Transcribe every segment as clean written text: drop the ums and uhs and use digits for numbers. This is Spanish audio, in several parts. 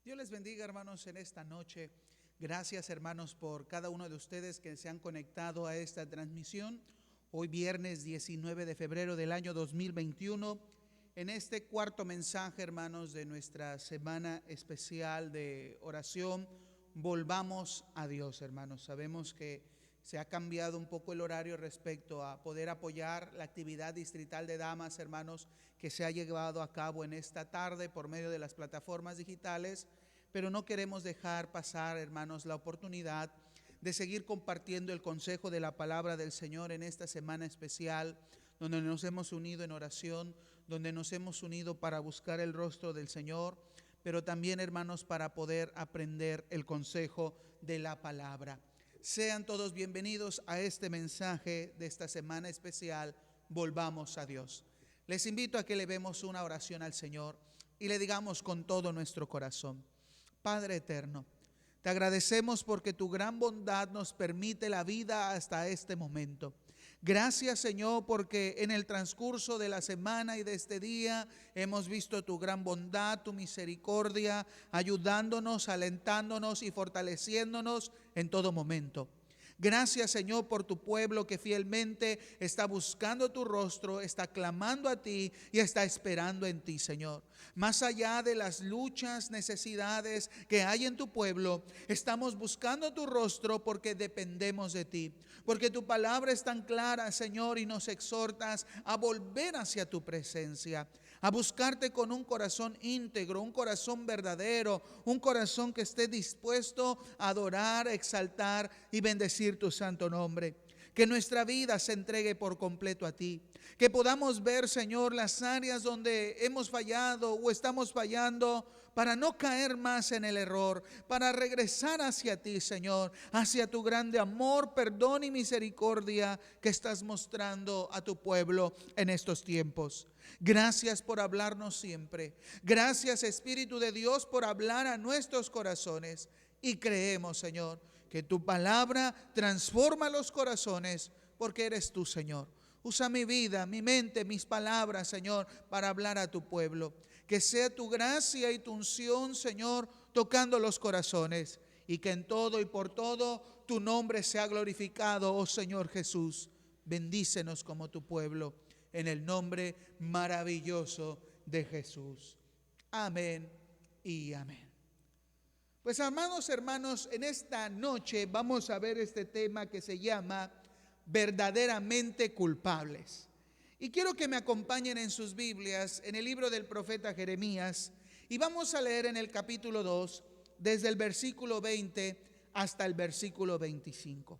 Dios les bendiga, hermanos, en esta noche. Gracias, hermanos, por cada uno de ustedes que se han conectado a esta transmisión. Hoy viernes 19 de febrero del año 2021, en este cuarto mensaje, hermanos, de nuestra semana especial de oración, volvamos a Dios, hermanos. Sabemos que se ha cambiado un poco el horario respecto a poder apoyar la actividad distrital de damas, hermanos, que se ha llevado a cabo en esta tarde por medio de las plataformas digitales, pero no queremos dejar pasar, hermanos, la oportunidad de seguir compartiendo el consejo de la palabra del Señor en esta semana especial, donde nos hemos unido en oración, donde nos hemos unido para buscar el rostro del Señor, pero también, hermanos, para poder aprender el consejo de la palabra. Sean todos bienvenidos a este mensaje de esta semana especial, Volvamos a Dios. Les invito a que elevemos una oración al Señor y le digamos con todo nuestro corazón: Padre eterno, te agradecemos porque tu gran bondad nos permite la vida hasta este momento. Gracias, Señor, porque en el transcurso de la semana y de este día hemos visto tu gran bondad, tu misericordia, ayudándonos, alentándonos y fortaleciéndonos en todo momento. Gracias, Señor, por tu pueblo que fielmente está buscando tu rostro, está clamando a ti y está esperando en ti, Señor. Más allá de las luchas, necesidades que hay en tu pueblo, estamos buscando tu rostro porque dependemos de ti. Porque tu palabra es tan clara, Señor, y nos exhortas a volver hacia tu presencia, a buscarte con un corazón íntegro, un corazón verdadero, un corazón que esté dispuesto a adorar, exaltar y bendecir tu santo nombre. Que nuestra vida se entregue por completo a ti. Que podamos ver, Señor, las áreas donde hemos fallado o estamos fallando, para no caer más en el error, para regresar hacia ti, Señor, hacia tu grande amor, perdón y misericordia que estás mostrando a tu pueblo en estos tiempos. Gracias por hablarnos siempre. Gracias, Espíritu de Dios, por hablar a nuestros corazones. Y creemos, Señor, que tu palabra transforma los corazones, porque eres tú, Señor. Usa mi vida, mi mente, mis palabras, Señor, para hablar a tu pueblo. Que sea tu gracia y tu unción, Señor, tocando los corazones. Y que en todo y por todo tu nombre sea glorificado, oh Señor Jesús. Bendícenos como tu pueblo, en el nombre maravilloso de Jesús. Amén y amén. Pues amados hermanos, en esta noche vamos a ver este tema que se llama verdaderamente culpables. Y quiero que me acompañen en sus Biblias, en el libro del profeta Jeremías, y vamos a leer en el capítulo 2, desde el versículo 20 hasta el versículo 25.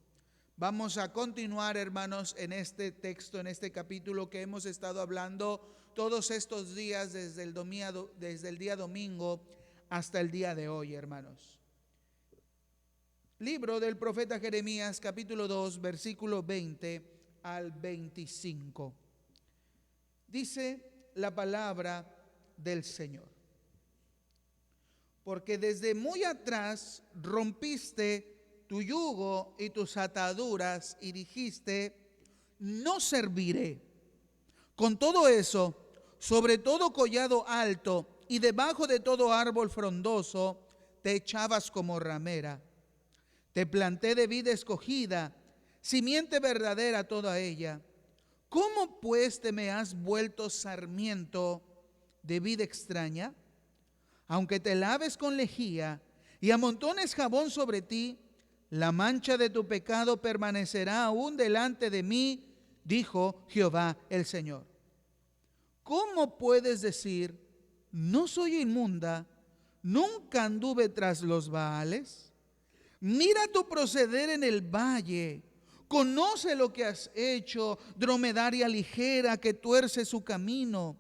Vamos a continuar, hermanos, en este texto, en este capítulo que hemos estado hablando todos estos días, desde el día domingo hasta el día de hoy, hermanos. Libro del profeta Jeremías, capítulo 2, versículo 20 al 25. Dice la palabra del Señor: porque desde muy atrás rompiste tu yugo y tus ataduras y dijiste: no serviré. Con todo eso, sobre todo collado alto y debajo de todo árbol frondoso, te echabas como ramera. Te planté de vid escogida, simiente verdadera toda ella. ¿Cómo pues te me has vuelto sarmiento de vid extraña? Aunque te laves con lejía y amontones jabón sobre ti, la mancha de tu pecado permanecerá aún delante de mí, dijo Jehová el Señor. ¿Cómo puedes decir: no soy inmunda, nunca anduve tras los Baales? Mira tu proceder en el valle, conoce lo que has hecho, dromedaria ligera que tuerce su camino,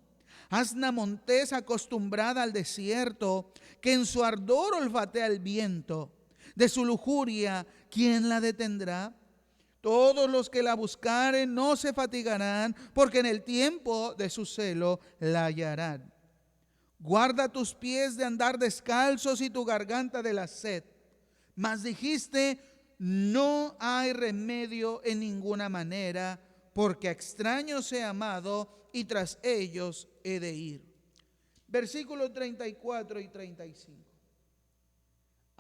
asna montés acostumbrada al desierto, que en su ardor olfatea el viento. De su lujuria, ¿quién la detendrá? Todos los que la buscaren no se fatigarán, porque en el tiempo de su celo la hallarán. Guarda tus pies de andar descalzos y tu garganta de la sed. Mas dijiste: no hay remedio en ninguna manera, porque a extraños he amado y tras ellos he de ir. Versículos 34 y 35.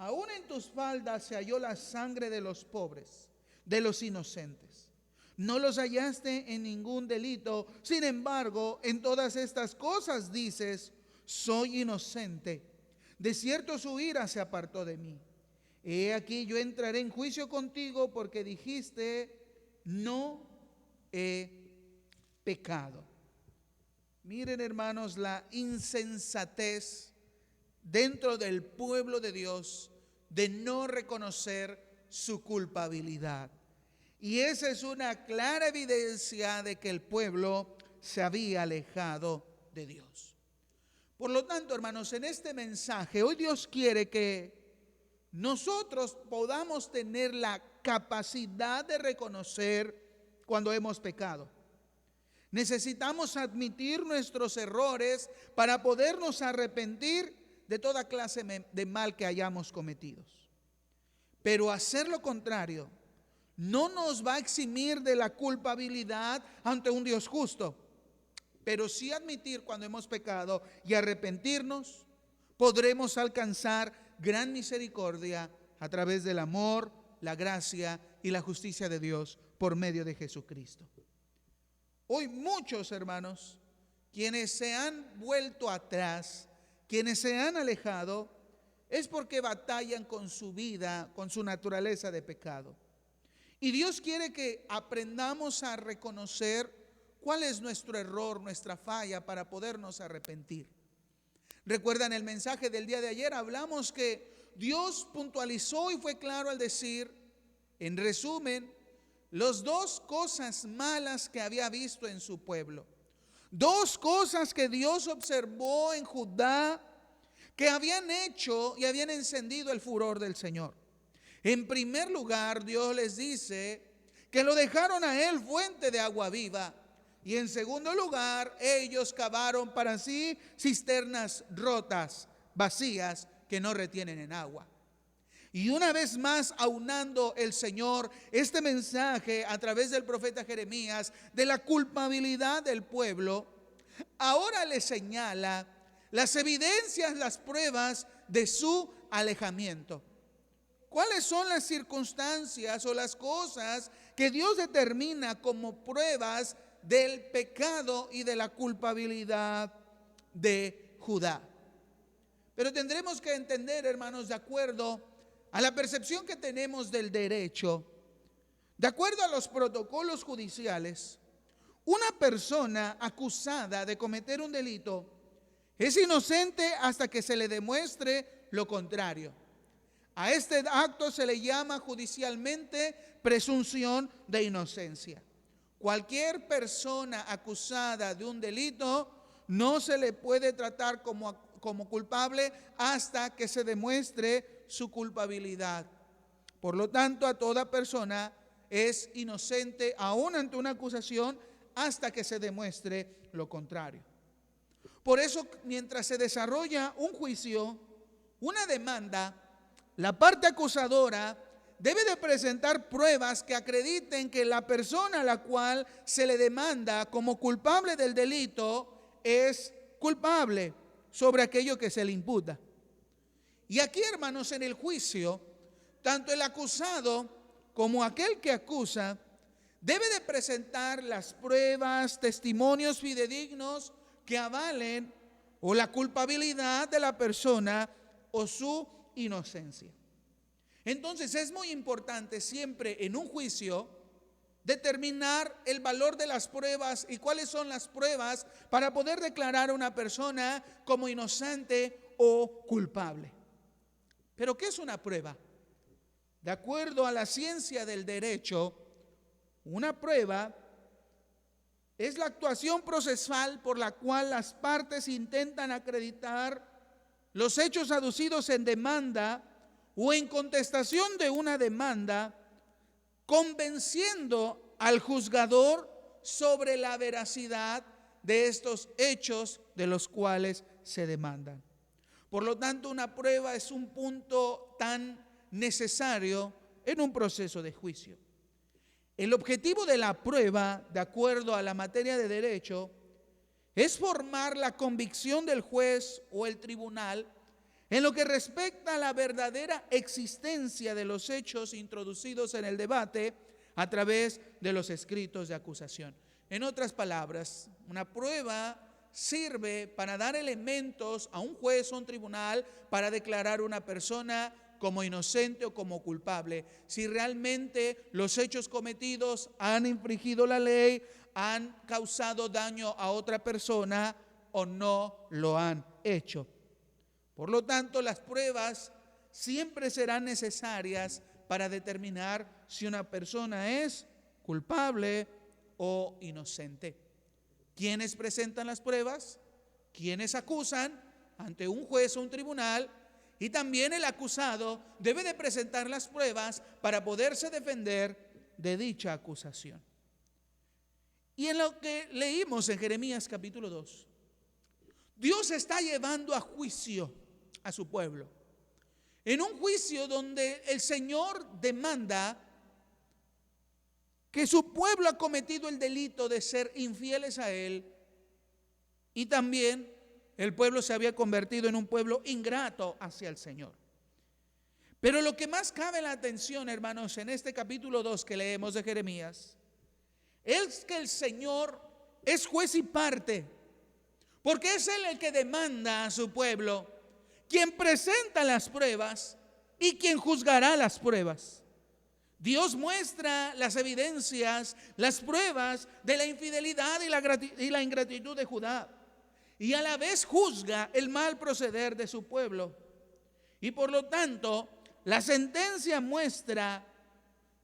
Aún en tus faldas se halló la sangre de los pobres, de los inocentes. No los hallaste en ningún delito. Sin embargo, en todas estas cosas dices, soy inocente. De cierto su ira se apartó de mí. He aquí yo entraré en juicio contigo porque dijiste, no he pecado. Miren, hermanos, la insensatez dentro del pueblo de Dios de no reconocer su culpabilidad. Y esa es una clara evidencia de que el pueblo se había alejado de Dios. Por lo tanto, hermanos, en este mensaje, hoy Dios quiere que nosotros podamos tener la capacidad de reconocer cuando hemos pecado. Necesitamos admitir nuestros errores para podernos arrepentir de toda clase de mal que hayamos cometido. Pero hacer lo contrario no nos va a eximir de la culpabilidad ante un Dios justo. Pero sí admitir cuando hemos pecado y arrepentirnos, podremos alcanzar gran misericordia a través del amor, la gracia y la justicia de Dios por medio de Jesucristo. Hoy muchos hermanos, quienes se han vuelto atrás, quienes se han alejado, es porque batallan con su vida, con su naturaleza de pecado. Y Dios quiere que aprendamos a reconocer cuál es nuestro error, nuestra falla, para podernos arrepentir. Recuerdan el mensaje del día de ayer, hablamos que Dios puntualizó y fue claro al decir, en resumen, las dos cosas malas que había visto en su pueblo. Dos cosas que Dios observó en Judá que habían hecho y habían encendido el furor del Señor. En primer lugar, Dios les dice que lo dejaron a él fuente de agua viva. Y en segundo lugar, ellos cavaron para sí cisternas rotas, vacías, que no retienen en agua. Y una vez más, aunando el Señor este mensaje a través del profeta Jeremías de la culpabilidad del pueblo, ahora le señala las evidencias, las pruebas de su alejamiento. ¿Cuáles son las circunstancias o las cosas que Dios determina como pruebas del pecado y de la culpabilidad de Judá? Pero tendremos que entender, hermanos, de acuerdo a la percepción que tenemos del derecho, de acuerdo a los protocolos judiciales, una persona acusada de cometer un delito es inocente hasta que se le demuestre lo contrario. A este acto se le llama judicialmente presunción de inocencia. Cualquier persona acusada de un delito no se le puede tratar como culpable hasta que se demuestre su culpabilidad. Por lo tanto, a toda persona es inocente aún ante una acusación hasta que se demuestre lo contrario. Por eso, mientras se desarrolla un juicio, una demanda, la parte acusadora debe de presentar pruebas que acrediten que la persona a la cual se le demanda como culpable del delito es culpable sobre aquello que se le imputa. Y aquí, hermanos, en el juicio, tanto el acusado como aquel que acusa debe de presentar las pruebas, testimonios fidedignos que avalen o la culpabilidad de la persona o su inocencia. Entonces es muy importante siempre en un juicio determinar el valor de las pruebas y cuáles son las pruebas para poder declarar a una persona como inocente o culpable. ¿Pero qué es una prueba? De acuerdo a la ciencia del derecho, una prueba es la actuación procesal por la cual las partes intentan acreditar los hechos aducidos en demanda o en contestación de una demanda, convenciendo al juzgador sobre la veracidad de estos hechos de los cuales se demandan. Por lo tanto, una prueba es un punto tan necesario en un proceso de juicio. El objetivo de la prueba, de acuerdo a la materia de derecho, es formar la convicción del juez o el tribunal En lo que respecta a la verdadera existencia de los hechos introducidos en el debate a través de los escritos de acusación. En otras palabras, una prueba sirve para dar elementos a un juez o un tribunal para declarar una persona como inocente o como culpable, si realmente los hechos cometidos han infringido la ley, han causado daño a otra persona o no lo han hecho. Por lo tanto, las pruebas siempre serán necesarias para determinar si una persona es culpable o inocente. ¿Quiénes presentan las pruebas? ¿Quiénes acusan ante un juez o un tribunal? Y también el acusado debe de presentar las pruebas para poderse defender de dicha acusación. Y en lo que leímos en Jeremías capítulo 2, Dios está llevando a juicio a su pueblo. En un juicio donde el Señor demanda que su pueblo ha cometido el delito de ser infieles a Él, y también el pueblo se había convertido en un pueblo ingrato hacia el Señor. Pero lo que más cabe la atención, hermanos, en este capítulo 2 que leemos de Jeremías, es que el Señor es juez y parte, porque es Él el que demanda a su pueblo, quien presenta las pruebas y quien juzgará las pruebas. Dios muestra las evidencias, las pruebas de la infidelidad y la ingratitud de Judá, y a la vez juzga el mal proceder de su pueblo. Y por lo tanto, la sentencia muestra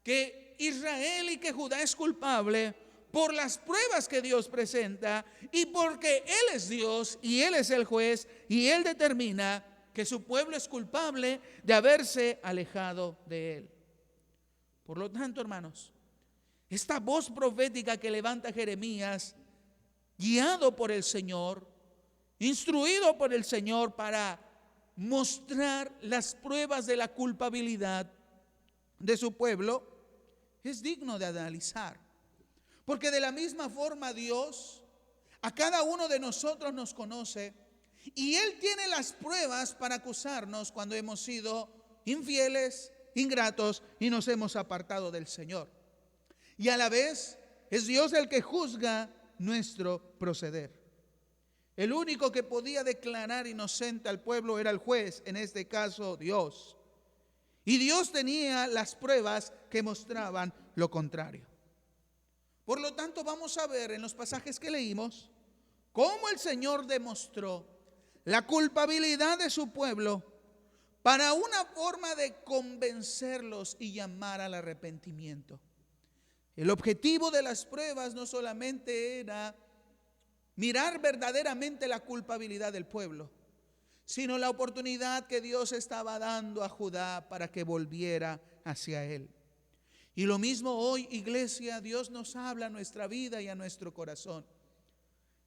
que Israel y que Judá es culpable por las pruebas que Dios presenta, y porque Él es Dios y Él es el juez, y Él determina que su pueblo es culpable de haberse alejado de Él. Por lo tanto, hermanos, esta voz profética que levanta Jeremías, guiado por el Señor, instruido por el Señor para mostrar las pruebas de la culpabilidad de su pueblo, es digno de analizar. Porque de la misma forma Dios a cada uno de nosotros nos conoce, y Él tiene las pruebas para acusarnos cuando hemos sido infieles, ingratos y nos hemos apartado del Señor. Y a la vez es Dios el que juzga nuestro proceder. El único que podía declarar inocente al pueblo era el juez, en este caso Dios. Y Dios tenía las pruebas que mostraban lo contrario. Por lo tanto, vamos a ver en los pasajes que leímos cómo el Señor demostró la culpabilidad de su pueblo para una forma de convencerlos y llamar al arrepentimiento. El objetivo de las pruebas no solamente era mirar verdaderamente la culpabilidad del pueblo, sino la oportunidad que Dios estaba dando a Judá para que volviera hacia Él. Y lo mismo hoy, iglesia, Dios nos habla a nuestra vida y a nuestro corazón,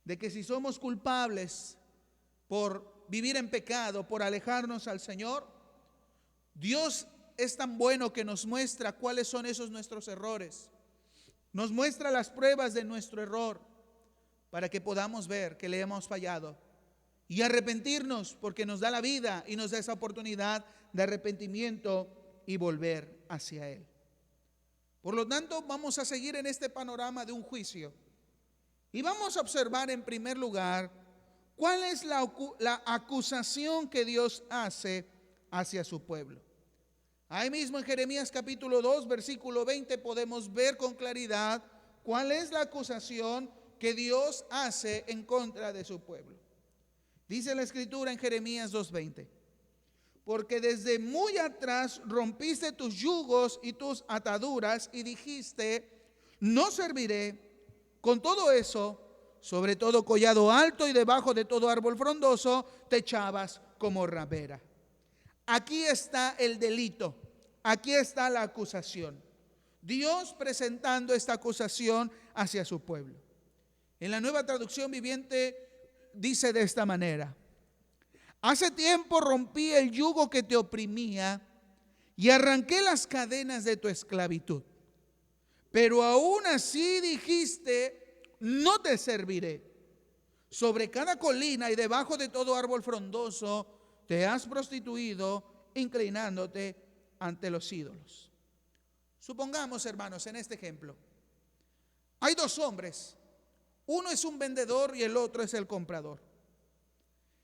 de que si somos culpables por vivir en pecado, por alejarnos al Señor, Dios es tan bueno que nos muestra cuáles son esos nuestros errores, nos muestra las pruebas de nuestro error, para que podamos ver que le hemos fallado y arrepentirnos, porque nos da la vida y nos da esa oportunidad de arrepentimiento y volver hacia Él. Por lo tanto, vamos a seguir en este panorama de un juicio y vamos a observar en primer lugar cuál es la acusación que Dios hace hacia su pueblo. Ahí mismo en Jeremías capítulo 2, versículo 20 podemos ver con claridad cuál es la acusación que Dios hace en contra de su pueblo. Dice la escritura en Jeremías 2:20: porque desde muy atrás rompiste tus yugos y tus ataduras y dijiste, no serviré. Con todo eso, sobre todo collado alto y debajo de todo árbol frondoso, te echabas como ramera. Aquí está el delito, aquí está la acusación. Dios presentando esta acusación hacia su pueblo. En la Nueva Traducción Viviente dice de esta manera: hace tiempo rompí el yugo que te oprimía y arranqué las cadenas de tu esclavitud. Pero aún así dijiste, no te serviré. Sobre cada colina y debajo de todo árbol frondoso te has prostituido inclinándote ante los ídolos. Supongamos, hermanos, en este ejemplo, hay dos hombres. Uno es un vendedor y el otro es el comprador.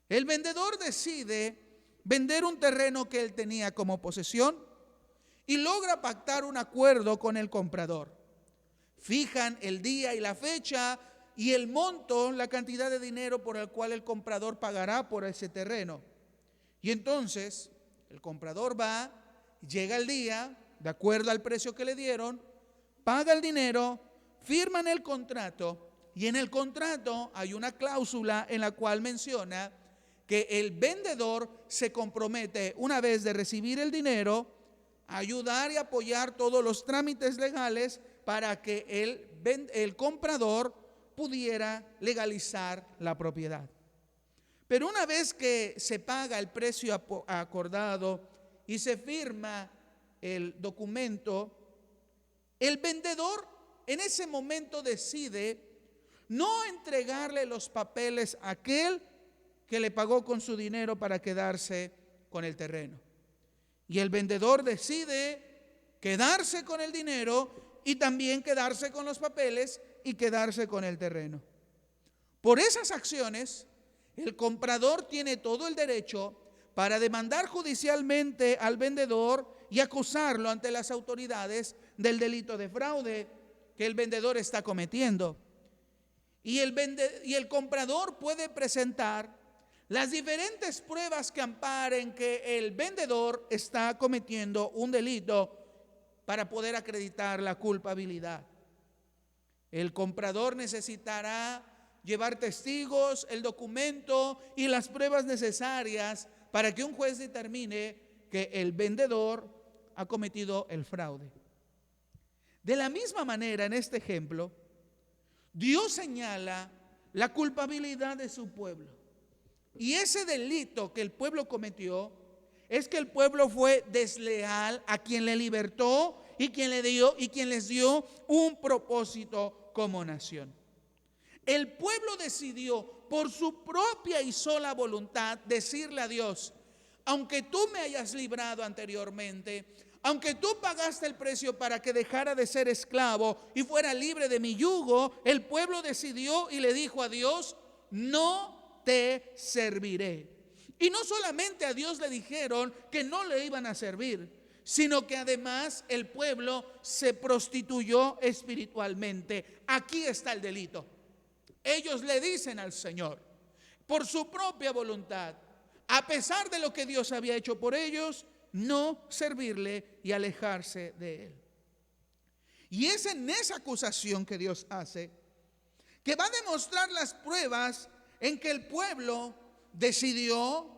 El vendedor decide vender un terreno que él tenía como posesión y logra pactar un acuerdo con el comprador. Fijan el día y la fecha y el monto, la cantidad de dinero por el cual el comprador pagará por ese terreno. Y entonces el comprador va, llega el día, de acuerdo al precio que le dieron, paga el dinero, firman el contrato, y en el contrato hay una cláusula en la cual menciona que el vendedor se compromete, una vez de recibir el dinero, a ayudar y apoyar todos los trámites legales para que el comprador pudiera legalizar la propiedad. Pero una vez que se paga el precio acordado y se firma el documento, el vendedor en ese momento decide no entregarle los papeles a aquel que le pagó con su dinero para quedarse con el terreno. Y el vendedor decide quedarse con el dinero y también quedarse con los papeles y quedarse con el terreno. Por esas acciones, el comprador tiene todo el derecho para demandar judicialmente al vendedor y acusarlo ante las autoridades del delito de fraude que el vendedor está cometiendo. Y el comprador puede presentar las diferentes pruebas que amparen que el vendedor está cometiendo un delito para poder acreditar la culpabilidad. El comprador necesitará llevar testigos, el documento y las pruebas necesarias para que un juez determine que el vendedor ha cometido el fraude. De la misma manera, en este ejemplo, Dios señala la culpabilidad de su pueblo. Y ese delito que el pueblo cometió es que el pueblo fue desleal a quien le libertó y quien les dio un propósito como nación. El pueblo decidió por su propia y sola voluntad decirle a Dios: aunque tú me hayas librado anteriormente, aunque tú pagaste el precio para que dejara de ser esclavo y fuera libre de mi yugo, el pueblo decidió y le dijo a Dios: no te serviré. Y no solamente a Dios le dijeron que no le iban a servir, sino que además el pueblo se prostituyó espiritualmente. Aquí está el delito. Ellos le dicen al Señor, por su propia voluntad, a pesar de lo que Dios había hecho por ellos, no servirle y alejarse de Él. Y es en esa acusación que Dios hace que va a demostrar las pruebas en que el pueblo decidió,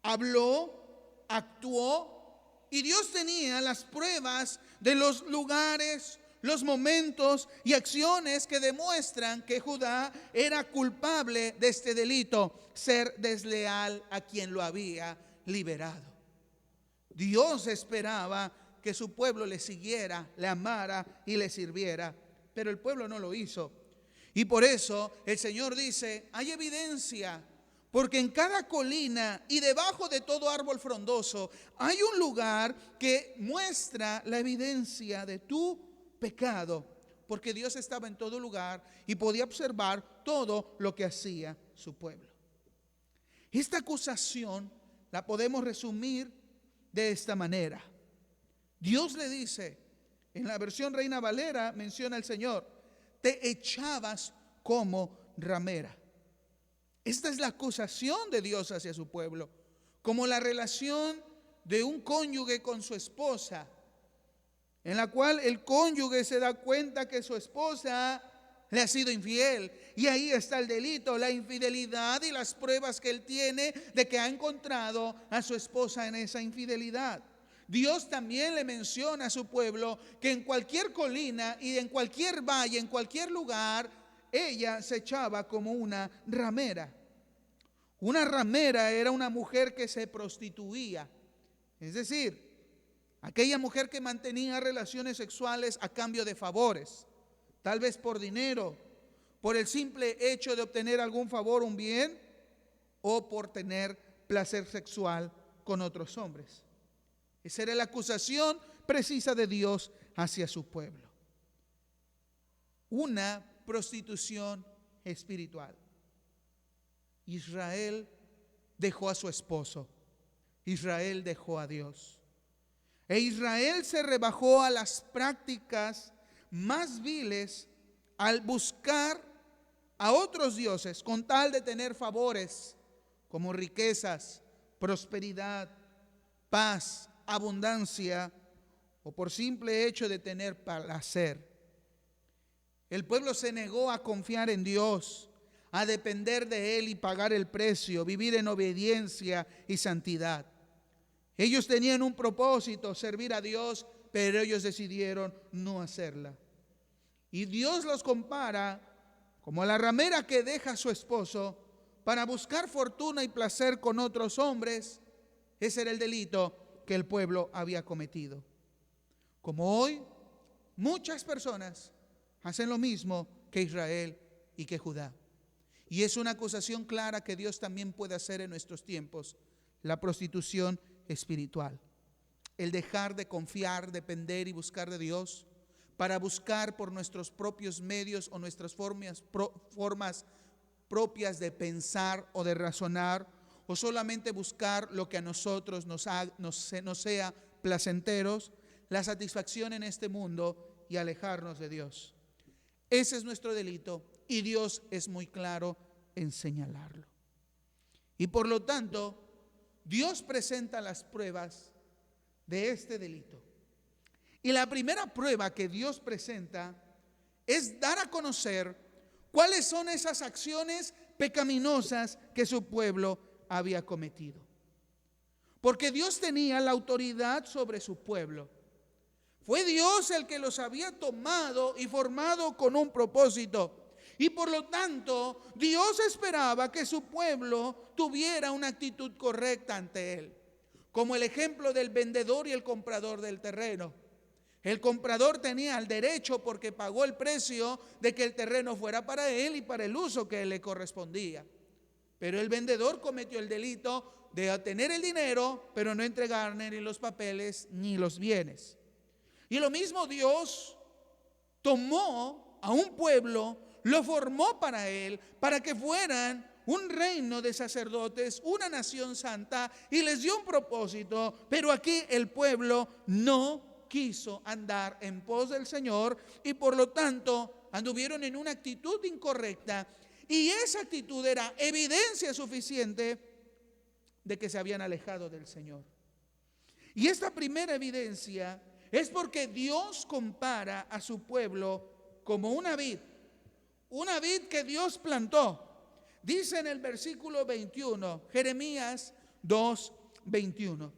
habló, actuó, y Dios tenía las pruebas de los lugares, los momentos y acciones que demuestran que Judá era culpable de este delito, ser desleal a quien lo había liberado. Dios esperaba que su pueblo le siguiera, le amara y le sirviera, pero el pueblo no lo hizo. Y por eso el Señor dice: hay evidencia, porque en cada colina y debajo de todo árbol frondoso hay un lugar que muestra la evidencia de tu pecado, porque Dios estaba en todo lugar y podía observar todo lo que hacía su pueblo. Esta acusación la podemos resumir de esta manera. Dios le dice, en la versión Reina Valera menciona el Señor: te echabas como ramera. Esta es la acusación de Dios hacia su pueblo, como la relación de un cónyuge con su esposa, en la cual el cónyuge se da cuenta que su esposa le ha sido infiel. Y ahí está el delito, la infidelidad y las pruebas que él tiene de que ha encontrado a su esposa en esa infidelidad. Dios también le menciona a su pueblo que en cualquier colina y en cualquier valle, en cualquier lugar, ella se echaba como una ramera. Una ramera era una mujer que se prostituía, es decir, aquella mujer que mantenía relaciones sexuales a cambio de favores, tal vez por dinero, por el simple hecho de obtener algún favor, un bien, o por tener placer sexual con otros hombres. Esa era la acusación precisa de Dios hacia su pueblo. Una prostitución espiritual. Israel dejó a su esposo. Israel dejó a Dios. E Israel se rebajó a las prácticas más viles al buscar a otros dioses con tal de tener favores como riquezas, prosperidad, paz, abundancia o por simple hecho de tener placer. El pueblo se negó a confiar en Dios, a depender de Él y pagar el precio, vivir en obediencia y santidad. Ellos tenían un propósito, servir a Dios, pero ellos decidieron no hacerla. Y Dios los compara como a la ramera que deja a su esposo para buscar fortuna y placer con otros hombres. Ese era el delito que el pueblo había cometido. Como hoy, muchas personas hacen lo mismo que Israel y que Judá. Y es una acusación clara que Dios también puede hacer en nuestros tiempos: la prostitución espiritual. El dejar de confiar, depender y buscar de Dios para buscar por nuestros propios medios o nuestras formas propias de pensar o de razonar, o solamente buscar lo que a nosotros nos sea placenteros, la satisfacción en este mundo y alejarnos de Dios. Ese es nuestro delito y Dios es muy claro en señalarlo. Y por lo tanto, Dios presenta las pruebas de este delito. Y la primera prueba que Dios presenta es dar a conocer cuáles son esas acciones pecaminosas que su pueblo había cometido. Porque Dios tenía la autoridad sobre su pueblo. Fue Dios el que los había tomado y formado con un propósito. Y por lo tanto, Dios esperaba que su pueblo tuviera una actitud correcta ante Él. Como el ejemplo del vendedor y el comprador del terreno. El comprador tenía el derecho, porque pagó el precio, de que el terreno fuera para él y para el uso que le correspondía. Pero el vendedor cometió el delito de obtener el dinero, pero no entregarle ni los papeles ni los bienes. Y lo mismo Dios tomó a un pueblo, lo formó para Él, para que fueran un reino de sacerdotes, una nación santa, y les dio un propósito. Pero aquí el pueblo no quiso andar en pos del Señor y por lo tanto anduvieron en una actitud incorrecta, y esa actitud era evidencia suficiente de que se habían alejado del Señor. Y esta primera evidencia es porque Dios compara a su pueblo como una vid que Dios plantó. Dice en el versículo 21, Jeremías 2:21: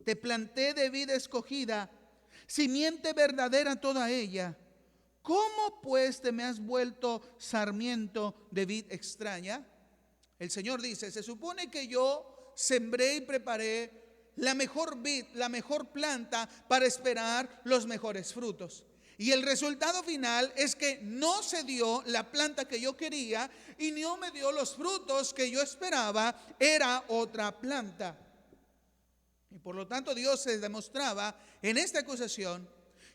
te planté de vid escogida, simiente verdadera toda ella. ¿Cómo pues te me has vuelto sarmiento de vid extraña? El Señor dice: se supone que yo sembré y preparé la mejor vid, la mejor planta, para esperar los mejores frutos. Y el resultado final es que no se dio la planta que yo quería y no me dio los frutos que yo esperaba. Era otra planta. Y por lo tanto Dios se demostraba en esta acusación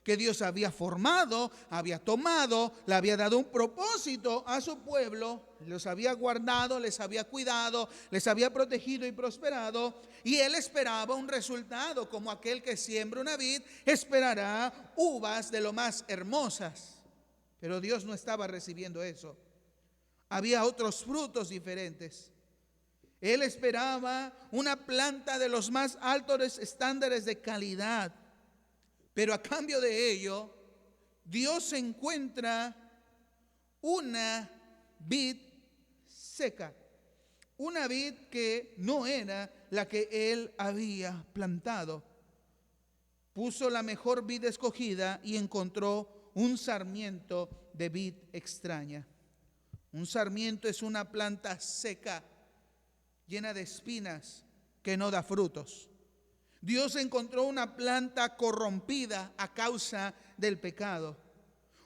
que Dios había formado, había tomado, le había dado un propósito a su pueblo, los había guardado, les había cuidado, les había protegido y prosperado, y Él esperaba un resultado, como aquel que siembra una vid esperará uvas de lo más hermosas. Pero Dios no estaba recibiendo eso. Había otros frutos diferentes. Él esperaba una planta de los más altos estándares de calidad. Pero a cambio de ello, Dios encuentra una vid seca. Una vid que no era la que Él había plantado. Puso la mejor vid escogida y encontró un sarmiento de vid extraña. Un sarmiento es una planta seca, llena de espinas, que no da frutos. Dios encontró una planta corrompida a causa del pecado.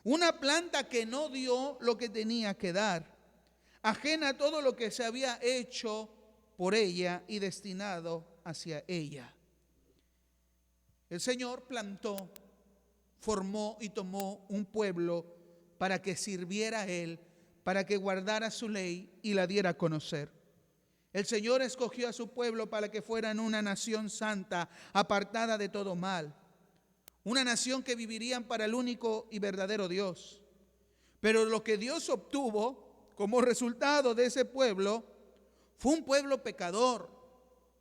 Una planta que no dio lo que tenía que dar. Ajena a todo lo que se había hecho por ella y destinado hacia ella. El Señor plantó, formó y tomó un pueblo para que sirviera a Él, para que guardara su ley y la diera a conocer. El Señor escogió a su pueblo para que fueran una nación santa, apartada de todo mal. Una nación que vivirían para el único y verdadero Dios. Pero lo que Dios obtuvo como resultado de ese pueblo fue un pueblo pecador,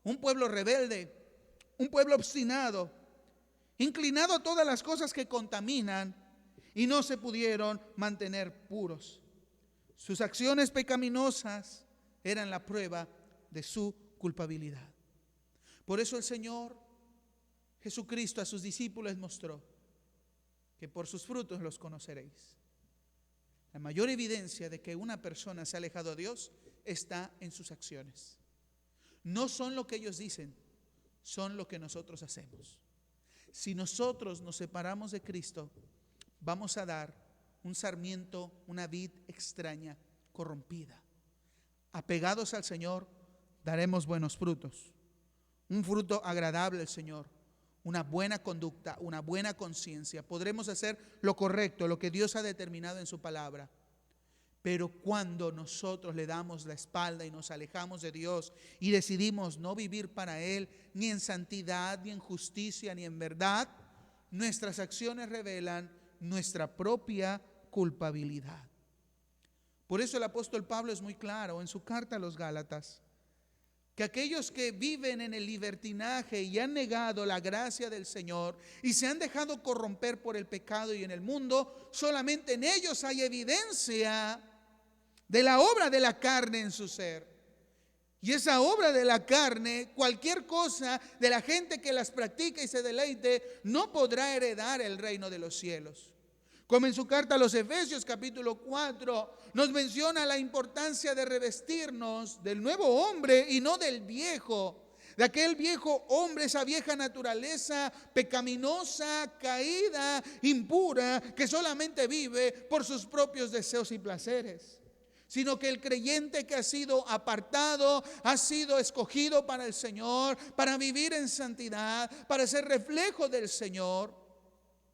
un pueblo rebelde, un pueblo obstinado, inclinado a todas las cosas que contaminan, y no se pudieron mantener puros. Sus acciones pecaminosas eran la prueba de su culpabilidad. Por eso el Señor Jesucristo a sus discípulos mostró que por sus frutos los conoceréis. La mayor evidencia de que una persona se ha alejado de Dios está en sus acciones. No son lo que ellos dicen, son lo que nosotros hacemos. Si nosotros nos separamos de Cristo, vamos a dar un sarmiento, una vid extraña, corrompida. Apegados al Señor, daremos buenos frutos. Un fruto agradable al Señor, una buena conducta, una buena conciencia. Podremos hacer lo correcto, lo que Dios ha determinado en su palabra. Pero cuando nosotros le damos la espalda y nos alejamos de Dios y decidimos no vivir para Él, ni en santidad, ni en justicia, ni en verdad, nuestras acciones revelan nuestra propia culpabilidad. Por eso el apóstol Pablo es muy claro en su carta a los Gálatas, que aquellos que viven en el libertinaje y han negado la gracia del Señor y se han dejado corromper por el pecado y en el mundo, solamente en ellos hay evidencia de la obra de la carne en su ser. Y esa obra de la carne, cualquier cosa de la gente que las practica y se deleite, no podrá heredar el reino de los cielos. Como en su carta a los Efesios capítulo 4 nos menciona la importancia de revestirnos del nuevo hombre y no del viejo, de aquel viejo hombre, esa vieja naturaleza pecaminosa, caída, impura, que solamente vive por sus propios deseos y placeres. Sino que el creyente que ha sido apartado, ha sido escogido para el Señor, para vivir en santidad, para ser reflejo del Señor,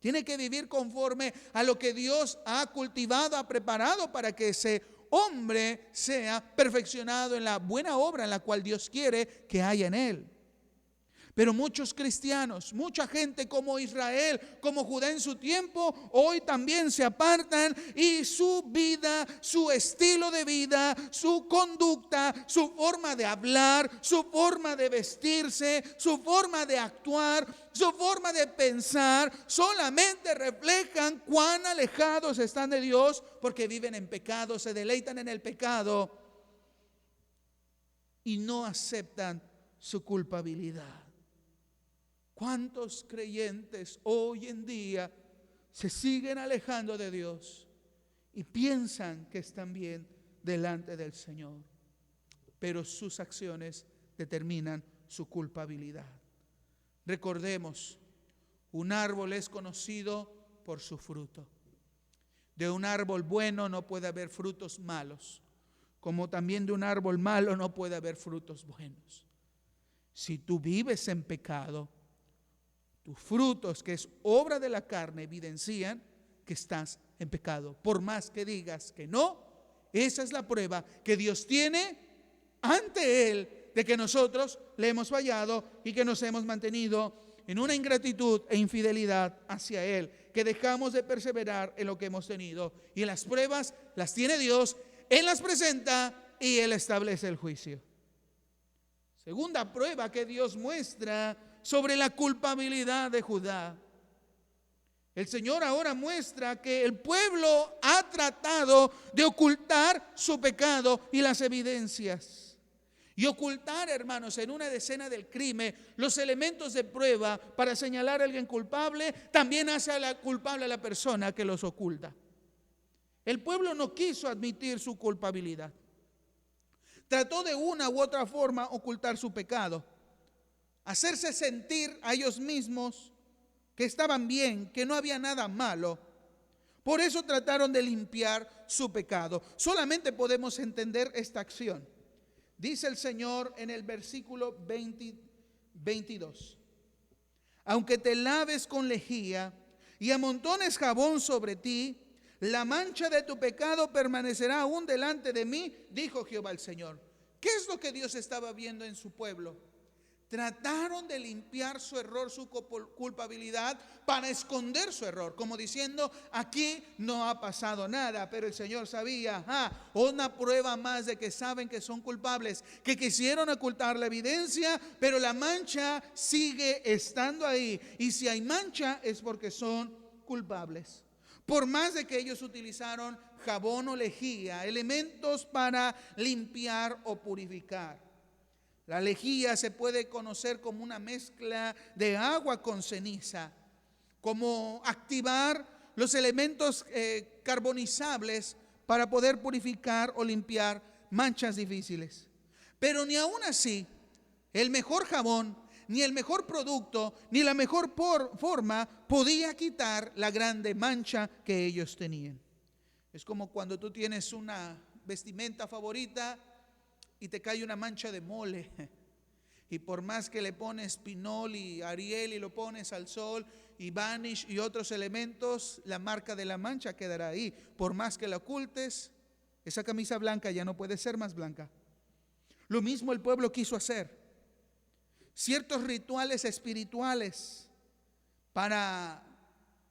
tiene que vivir conforme a lo que Dios ha cultivado, ha preparado para que ese hombre sea perfeccionado en la buena obra en la cual Dios quiere que haya en él. Pero muchos cristianos, mucha gente como Israel, como Judá en su tiempo, hoy también se apartan y su vida, su estilo de vida, su conducta, su forma de hablar, su forma de vestirse, su forma de actuar, su forma de pensar, solamente reflejan cuán alejados están de Dios porque viven en pecado, se deleitan en el pecado y no aceptan su culpabilidad. ¿Cuántos creyentes hoy en día se siguen alejando de Dios y piensan que están bien delante del Señor? Pero sus acciones determinan su culpabilidad. Recordemos, un árbol es conocido por su fruto. De un árbol bueno no puede haber frutos malos, como también de un árbol malo no puede haber frutos buenos. Si tú vives en pecado, tus frutos, que es obra de la carne, evidencian que estás en pecado. Por más que digas que no, esa es la prueba que Dios tiene ante Él de que nosotros le hemos fallado y que nos hemos mantenido en una ingratitud e infidelidad hacia Él, que dejamos de perseverar en lo que hemos tenido. Y las pruebas las tiene Dios, Él las presenta y Él establece el juicio. Segunda prueba que Dios muestra sobre la culpabilidad de Judá. El Señor ahora muestra que el pueblo ha tratado de ocultar su pecado y las evidencias. Y ocultar, hermanos, en una escena del crimen, los elementos de prueba para señalar a alguien culpable, también hace a la culpable a la persona que los oculta. El pueblo no quiso admitir su culpabilidad. Trató de una u otra forma ocultar su pecado, hacerse sentir a ellos mismos que estaban bien, que no había nada malo. Por eso trataron de limpiar su pecado. Solamente podemos entender esta acción Dice el Señor en el versículo 22. Aunque te laves con lejía y amontones jabón sobre ti, la mancha de tu pecado permanecerá aún delante de mí, dijo Jehová el Señor. ¿Qué es lo que Dios estaba viendo en su pueblo? Trataron de limpiar su error, su culpabilidad, para esconder su error, como diciendo, aquí no ha pasado nada. Pero el Señor sabía, una prueba más de que saben que son culpables, que quisieron ocultar la evidencia, pero la mancha sigue estando ahí. Y si hay mancha es porque son culpables. Por más de que ellos utilizaron jabón o lejía, elementos para limpiar o purificar. La lejía se puede conocer como una mezcla de agua con ceniza, como activar los elementos carbonizables para poder purificar o limpiar manchas difíciles. Pero ni aún así, el mejor jabón, ni el mejor producto, ni la mejor forma podía quitar la grande mancha que ellos tenían. Es como cuando tú tienes una vestimenta favorita y te cae una mancha de mole, y por más que le pones Pinol y Ariel y lo pones al sol y Vanish y otros elementos, la marca de la mancha quedará ahí. Por más que la ocultes, esa camisa blanca ya no puede ser más blanca. Lo mismo el pueblo quiso hacer. Ciertos rituales espirituales para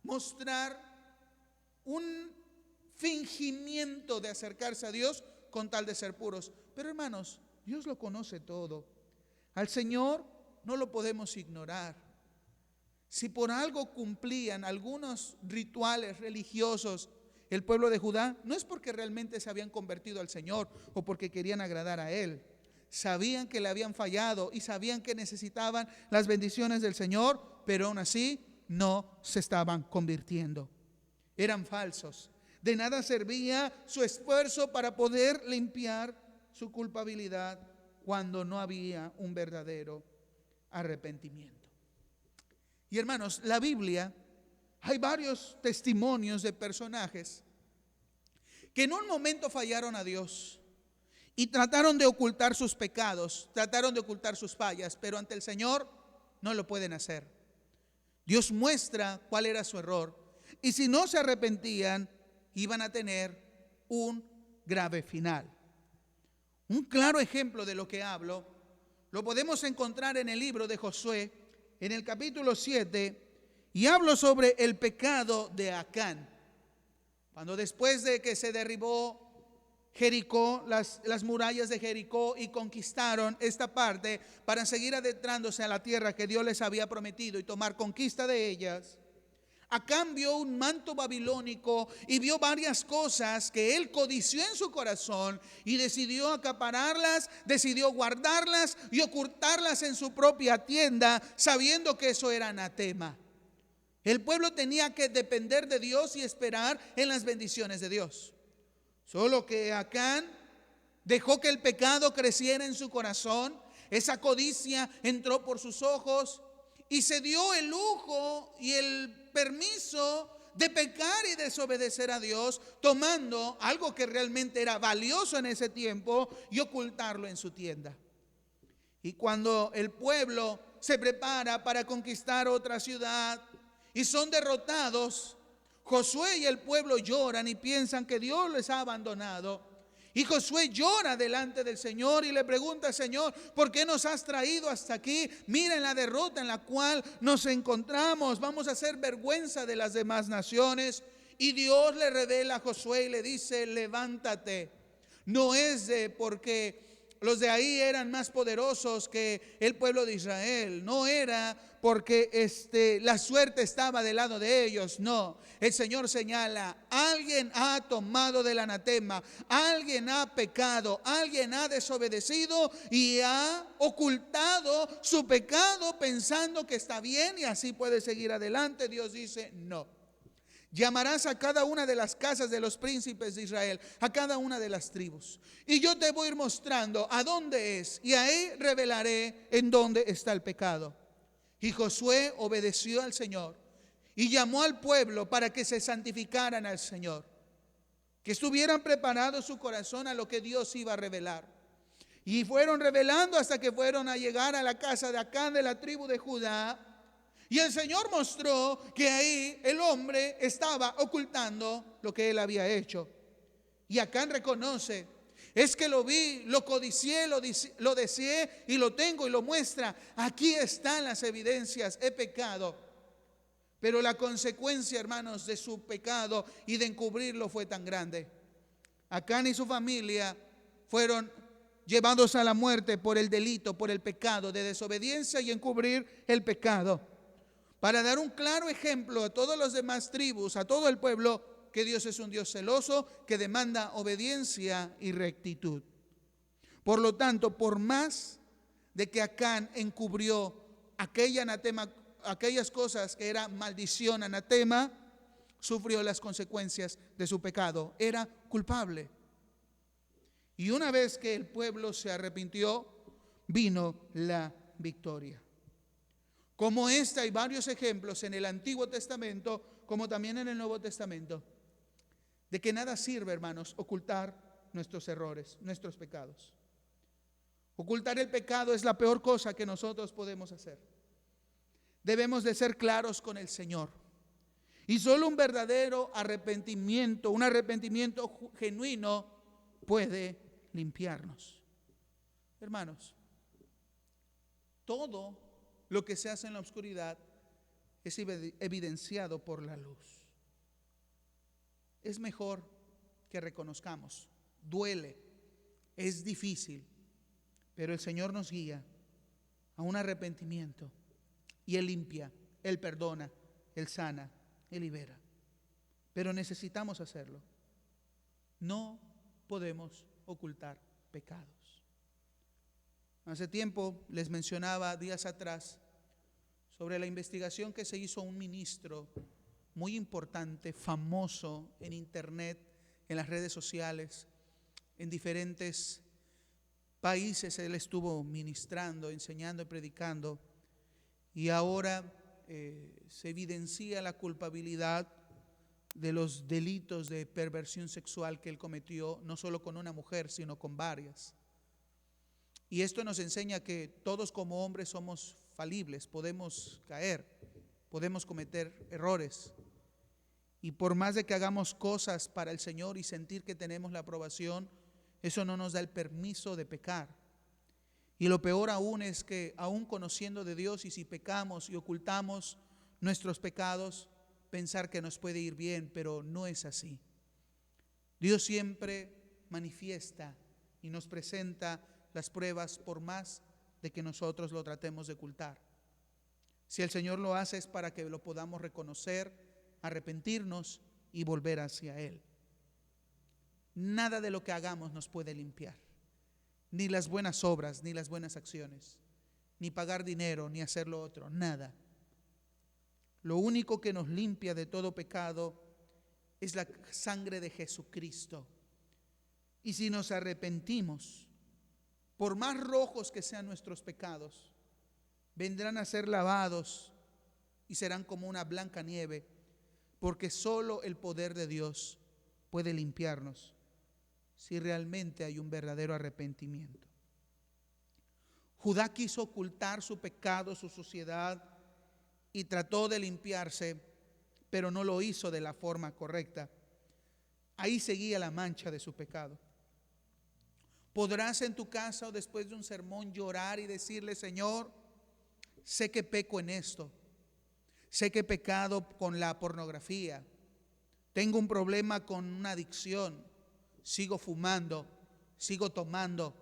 mostrar un fingimiento de acercarse a Dios con tal de ser puros. Pero hermanos, Dios lo conoce todo. Al Señor no lo podemos ignorar. Si por algo cumplían algunos rituales religiosos el pueblo de Judá, no es porque realmente se habían convertido al Señor o porque querían agradar a Él. Sabían que le habían fallado y sabían que necesitaban las bendiciones del Señor, pero aún así no se estaban convirtiendo. Eran falsos. De nada servía su esfuerzo para poder limpiar su culpabilidad cuando no había un verdadero arrepentimiento. Y hermanos, la Biblia, hay varios testimonios de personajes que en un momento fallaron a Dios y trataron de ocultar sus pecados, trataron de ocultar sus fallas, pero ante el Señor no lo pueden hacer. Dios muestra cuál era su error, y si no se arrepentían, iban a tener un grave final. Un claro ejemplo de lo que hablo lo podemos encontrar en el libro de Josué, en el capítulo 7, y hablo sobre el pecado de Acán. Cuando después de que se derribó Jericó, las murallas de Jericó, y conquistaron esta parte para seguir adentrándose a la tierra que Dios les había prometido y tomar conquista de ellas, Acán vio un manto babilónico y vio varias cosas que él codició en su corazón y decidió acapararlas, decidió guardarlas y ocultarlas en su propia tienda, sabiendo que eso era anatema. El pueblo tenía que depender de Dios y esperar en las bendiciones de Dios. Solo que Acán dejó que el pecado creciera en su corazón, esa codicia entró por sus ojos y se dio el lujo y el permiso de pecar y desobedecer a Dios, tomando algo que realmente era valioso en ese tiempo y ocultarlo en su tienda. Y cuando el pueblo se prepara para conquistar otra ciudad y son derrotados, Josué y el pueblo lloran y piensan que Dios les ha abandonado. Y Josué llora delante del Señor y le pregunta: Señor, ¿por qué nos has traído hasta aquí? Miren la derrota en la cual nos encontramos. Vamos a hacer vergüenza de las demás naciones. Y Dios le revela a Josué y le dice: levántate. No es porque los de ahí eran más poderosos que el pueblo de Israel. No era porque la suerte estaba del lado de ellos. No, el Señor señala: alguien ha tomado del anatema, alguien ha pecado, alguien ha desobedecido y ha ocultado su pecado pensando que está bien y así puede seguir adelante. Dios dice: no. Llamarás a cada una de las casas de los príncipes de Israel, a cada una de las tribus, y yo te voy a ir mostrando a dónde es, y ahí revelaré en dónde está el pecado. Y Josué obedeció al Señor y llamó al pueblo para que se santificaran al Señor, que estuvieran preparados su corazón a lo que Dios iba a revelar. Y fueron revelando hasta que fueron a llegar a la casa de Acán de la tribu de Judá. Y el Señor mostró que ahí el hombre estaba ocultando lo que él había hecho. Y Acán reconoce: es que lo vi, lo codicié, lo deseé y lo tengo, y lo muestra. Aquí están las evidencias, he pecado. Pero la consecuencia, hermanos, de su pecado y de encubrirlo fue tan grande. Acán y su familia fueron llevados a la muerte por el delito, por el pecado de desobediencia y encubrir el pecado. Para dar un claro ejemplo a todas las demás tribus, a todo el pueblo, que Dios es un Dios celoso que demanda obediencia y rectitud. Por lo tanto, por más de que Acán encubrió aquellas cosas que era maldición, anatema, sufrió las consecuencias de su pecado. Era culpable. Y una vez que el pueblo se arrepintió, vino la victoria. Como esta hay varios ejemplos en el Antiguo Testamento, como también en el Nuevo Testamento, de que nada sirve, hermanos, ocultar nuestros errores, nuestros pecados. Ocultar el pecado es la peor cosa que nosotros podemos hacer. Debemos de ser claros con el Señor. Y solo un verdadero arrepentimiento, un arrepentimiento genuino, puede limpiarnos. Hermanos, todo lo que se hace en la oscuridad es evidenciado por la luz. Es mejor que reconozcamos. Duele, es difícil, pero el Señor nos guía a un arrepentimiento y Él limpia, Él perdona, Él sana, Él libera. Pero necesitamos hacerlo. No podemos ocultar pecados. Hace tiempo les mencionaba, días atrás, sobre la investigación que se hizo a un ministro muy importante, famoso en internet, en las redes sociales, en diferentes países. Él estuvo ministrando, enseñando y predicando, y ahora se evidencia la culpabilidad de los delitos de perversión sexual que él cometió, no solo con una mujer, sino con varias. Y esto nos enseña que todos como hombres somos falibles, podemos caer, podemos cometer errores. Y por más de que hagamos cosas para el Señor y sentir que tenemos la aprobación, eso no nos da el permiso de pecar. Y lo peor aún es que, aún conociendo de Dios, y si pecamos y ocultamos nuestros pecados, pensar que nos puede ir bien, pero no es así. Dios siempre manifiesta y nos presenta las pruebas por más de que nosotros lo tratemos de ocultar. Si el Señor lo hace es para que lo podamos reconocer, arrepentirnos y volver hacia Él. Nada de lo que hagamos nos puede limpiar, ni las buenas obras, ni las buenas acciones, ni pagar dinero, ni hacer lo otro, nada. Lo único que nos limpia de todo pecado es la sangre de Jesucristo. Y si nos arrepentimos, por más rojos que sean nuestros pecados, vendrán a ser lavados y serán como una blanca nieve, porque solo el poder de Dios puede limpiarnos si realmente hay un verdadero arrepentimiento. Judá quiso ocultar su pecado, su suciedad, y trató de limpiarse, pero no lo hizo de la forma correcta. Ahí seguía la mancha de su pecado. Podrás en tu casa o después de un sermón llorar y decirle: Señor, sé que peco en esto, sé que he pecado con la pornografía, tengo un problema con una adicción, sigo fumando, sigo tomando,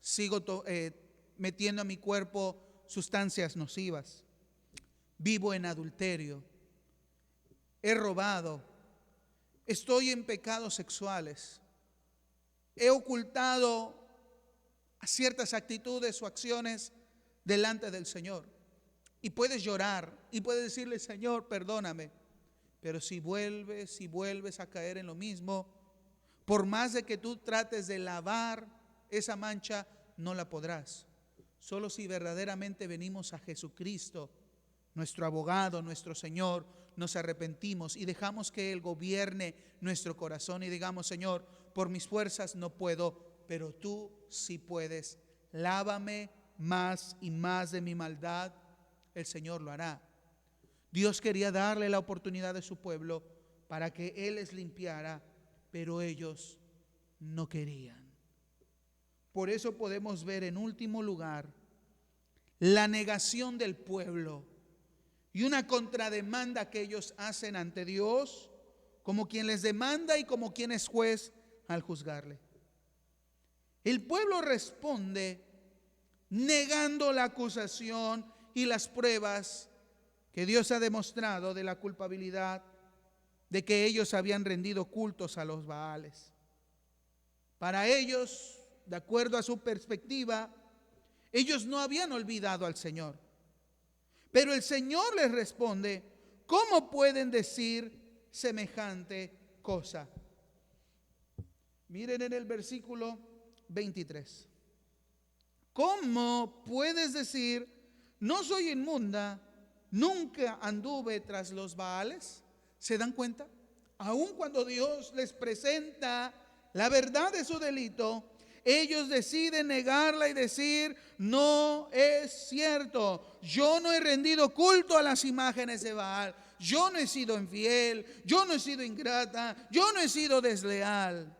sigo metiendo a mi cuerpo sustancias nocivas, vivo en adulterio, he robado, estoy en pecados sexuales, he ocultado ciertas actitudes o acciones delante del Señor. Y puedes llorar y puedes decirle: Señor, perdóname. Pero si vuelves a caer en lo mismo, por más de que tú trates de lavar esa mancha, no la podrás. Solo si verdaderamente venimos a Jesucristo, nuestro abogado, nuestro Señor, nos arrepentimos y dejamos que Él gobierne nuestro corazón y digamos: Señor, por mis fuerzas no puedo pero tú sí puedes. Lávame más y más de mi maldad. El Señor lo hará. Dios quería darle la oportunidad a su pueblo para que Él les limpiara, pero ellos no querían. Por eso podemos ver en último lugar la negación del pueblo y una contrademanda que ellos hacen ante Dios, como quien les demanda y como quien es juez al juzgarle. El pueblo responde negando la acusación y las pruebas que Dios ha demostrado de la culpabilidad de que ellos habían rendido cultos a los Baales. Para ellos, de acuerdo a su perspectiva, ellos no habían olvidado al Señor. Pero el Señor les responde: ¿cómo pueden decir semejante cosa? Miren en el versículo 23. ¿Cómo puedes decir, no soy inmunda, nunca anduve tras los Baales? ¿Se dan cuenta? Aun cuando Dios les presenta la verdad de su delito, ellos deciden negarla y decir: no es cierto, yo no he rendido culto a las imágenes de Baal, yo no he sido infiel, yo no he sido ingrata, yo no he sido desleal.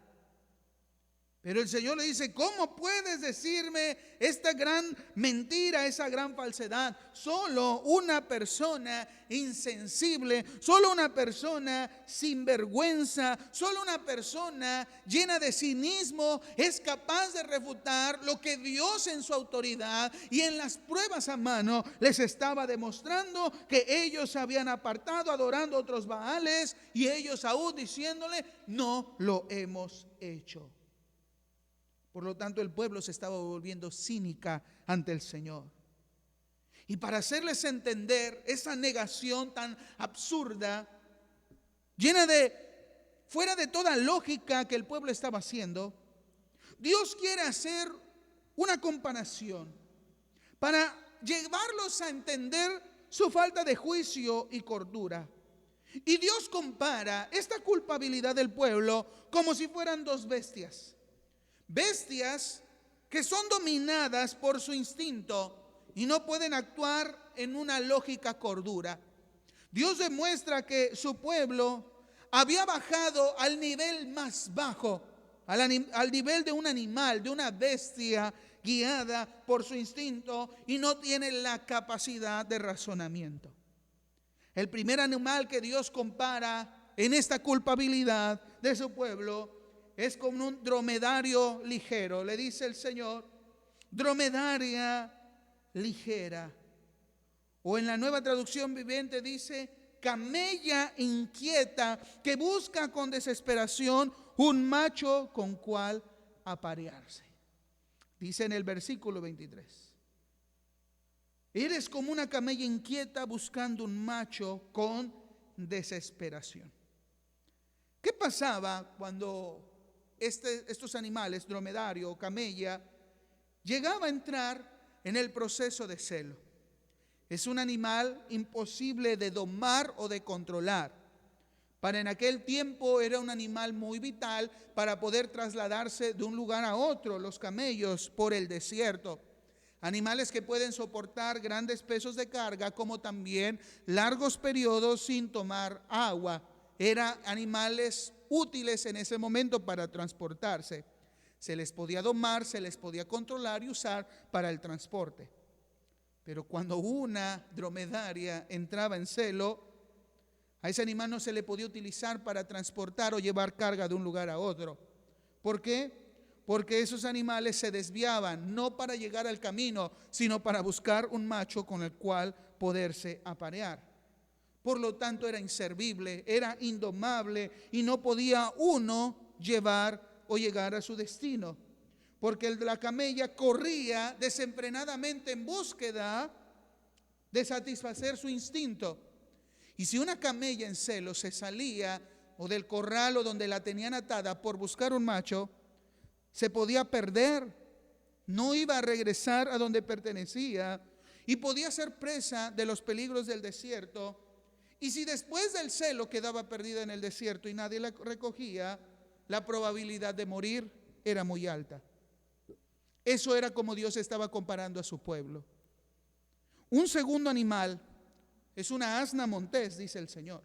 Pero el Señor le dice: ¿cómo puedes decirme esta gran mentira, esa gran falsedad? Solo una persona insensible, solo una persona sin vergüenza, solo una persona llena de cinismo es capaz de refutar lo que Dios en su autoridad y en las pruebas a mano les estaba demostrando, que ellos se habían apartado adorando a otros Baales, y ellos aún diciéndole: no lo hemos hecho. Por lo tanto, el pueblo se estaba volviendo cínica ante el Señor. Y para hacerles entender esa negación tan absurda, llena de, fuera de toda lógica que el pueblo estaba haciendo, Dios quiere hacer una comparación para llevarlos a entender su falta de juicio y cordura. Y Dios compara esta culpabilidad del pueblo como si fueran dos bestias. Bestias que son dominadas por su instinto y no pueden actuar en una lógica cordura. Dios demuestra que su pueblo había bajado al nivel más bajo, al nivel de un animal, de una bestia guiada por su instinto, y no tiene la capacidad de razonamiento. El primer animal que Dios compara en esta culpabilidad de su pueblo es como un dromedario ligero. Le dice el Señor: dromedaria ligera. O en la Nueva Traducción Viviente dice: camella inquieta que busca con desesperación un macho con cual aparearse. Dice en el versículo 23: eres como una camella inquieta buscando un macho con desesperación. ¿Qué pasaba cuando estos animales, dromedario o camella, llegaba a entrar en el proceso de celo? Es un animal imposible de domar o de controlar. Para en aquel tiempo era un animal muy vital para poder trasladarse de un lugar a otro, los camellos, por el desierto. Animales que pueden soportar grandes pesos de carga, como también largos periodos sin tomar agua. Eran animales útiles en ese momento para transportarse. Se les podía domar, se les podía controlar y usar para el transporte. Pero cuando una dromedaria entraba en celo, a ese animal no se le podía utilizar para transportar o llevar carga de un lugar a otro. ¿Por qué? Porque esos animales se desviaban, no para llegar al camino, sino para buscar un macho con el cual poderse aparear. Por lo tanto, era inservible, era indomable y no podía uno llevar o llegar a su destino. Porque la camella corría desenfrenadamente en búsqueda de satisfacer su instinto. Y si una camella en celo se salía o del corral o donde la tenían atada por buscar un macho, se podía perder, no iba a regresar a donde pertenecía y podía ser presa de los peligros del desierto. Y si después del celo quedaba perdida en el desierto y nadie la recogía, la probabilidad de morir era muy alta. Eso era como Dios estaba comparando a su pueblo. Un segundo animal es una asna montés, dice el Señor.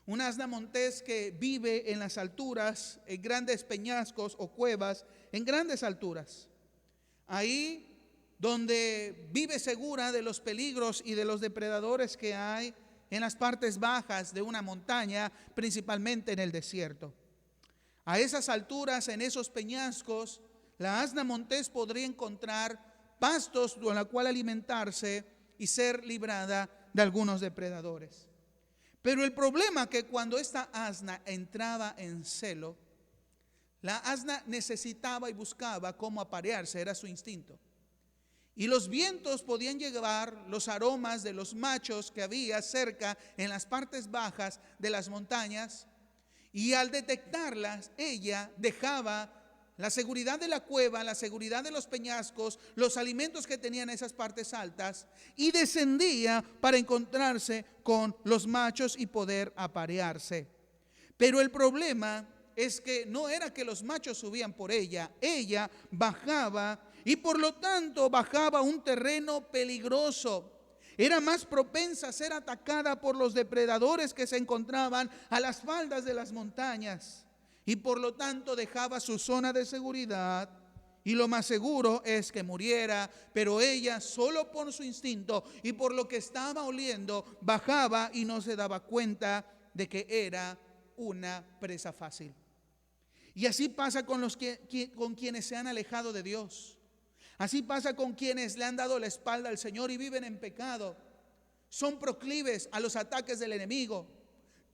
Una asna montés que vive en las alturas, en grandes peñascos o cuevas, en grandes alturas. Ahí donde vive segura de los peligros y de los depredadores que hay en las partes bajas de una montaña, principalmente en el desierto. A esas alturas, en esos peñascos, la asna montés podría encontrar pastos con la cual alimentarse y ser librada de algunos depredadores. Pero el problema es que cuando esta asna entraba en celo, la asna necesitaba y buscaba cómo aparearse, era su instinto. Y los vientos podían llevar los aromas de los machos que había cerca en las partes bajas de las montañas, y al detectarlas, ella dejaba la seguridad de la cueva, la seguridad de los peñascos, los alimentos que tenían esas partes altas, y descendía para encontrarse con los machos y poder aparearse. Pero el problema es que no era que los machos subían por ella, ella bajaba y por lo tanto bajaba a un terreno peligroso. Era más propensa a ser atacada por los depredadores que se encontraban a las faldas de las montañas. Y por lo tanto dejaba su zona de seguridad y lo más seguro es que muriera. Pero ella, solo por su instinto y por lo que estaba oliendo, bajaba y no se daba cuenta de que era una presa fácil. Y así pasa con quienes se han alejado de Dios. Así pasa con quienes le han dado la espalda al Señor y viven en pecado. Son proclives a los ataques del enemigo.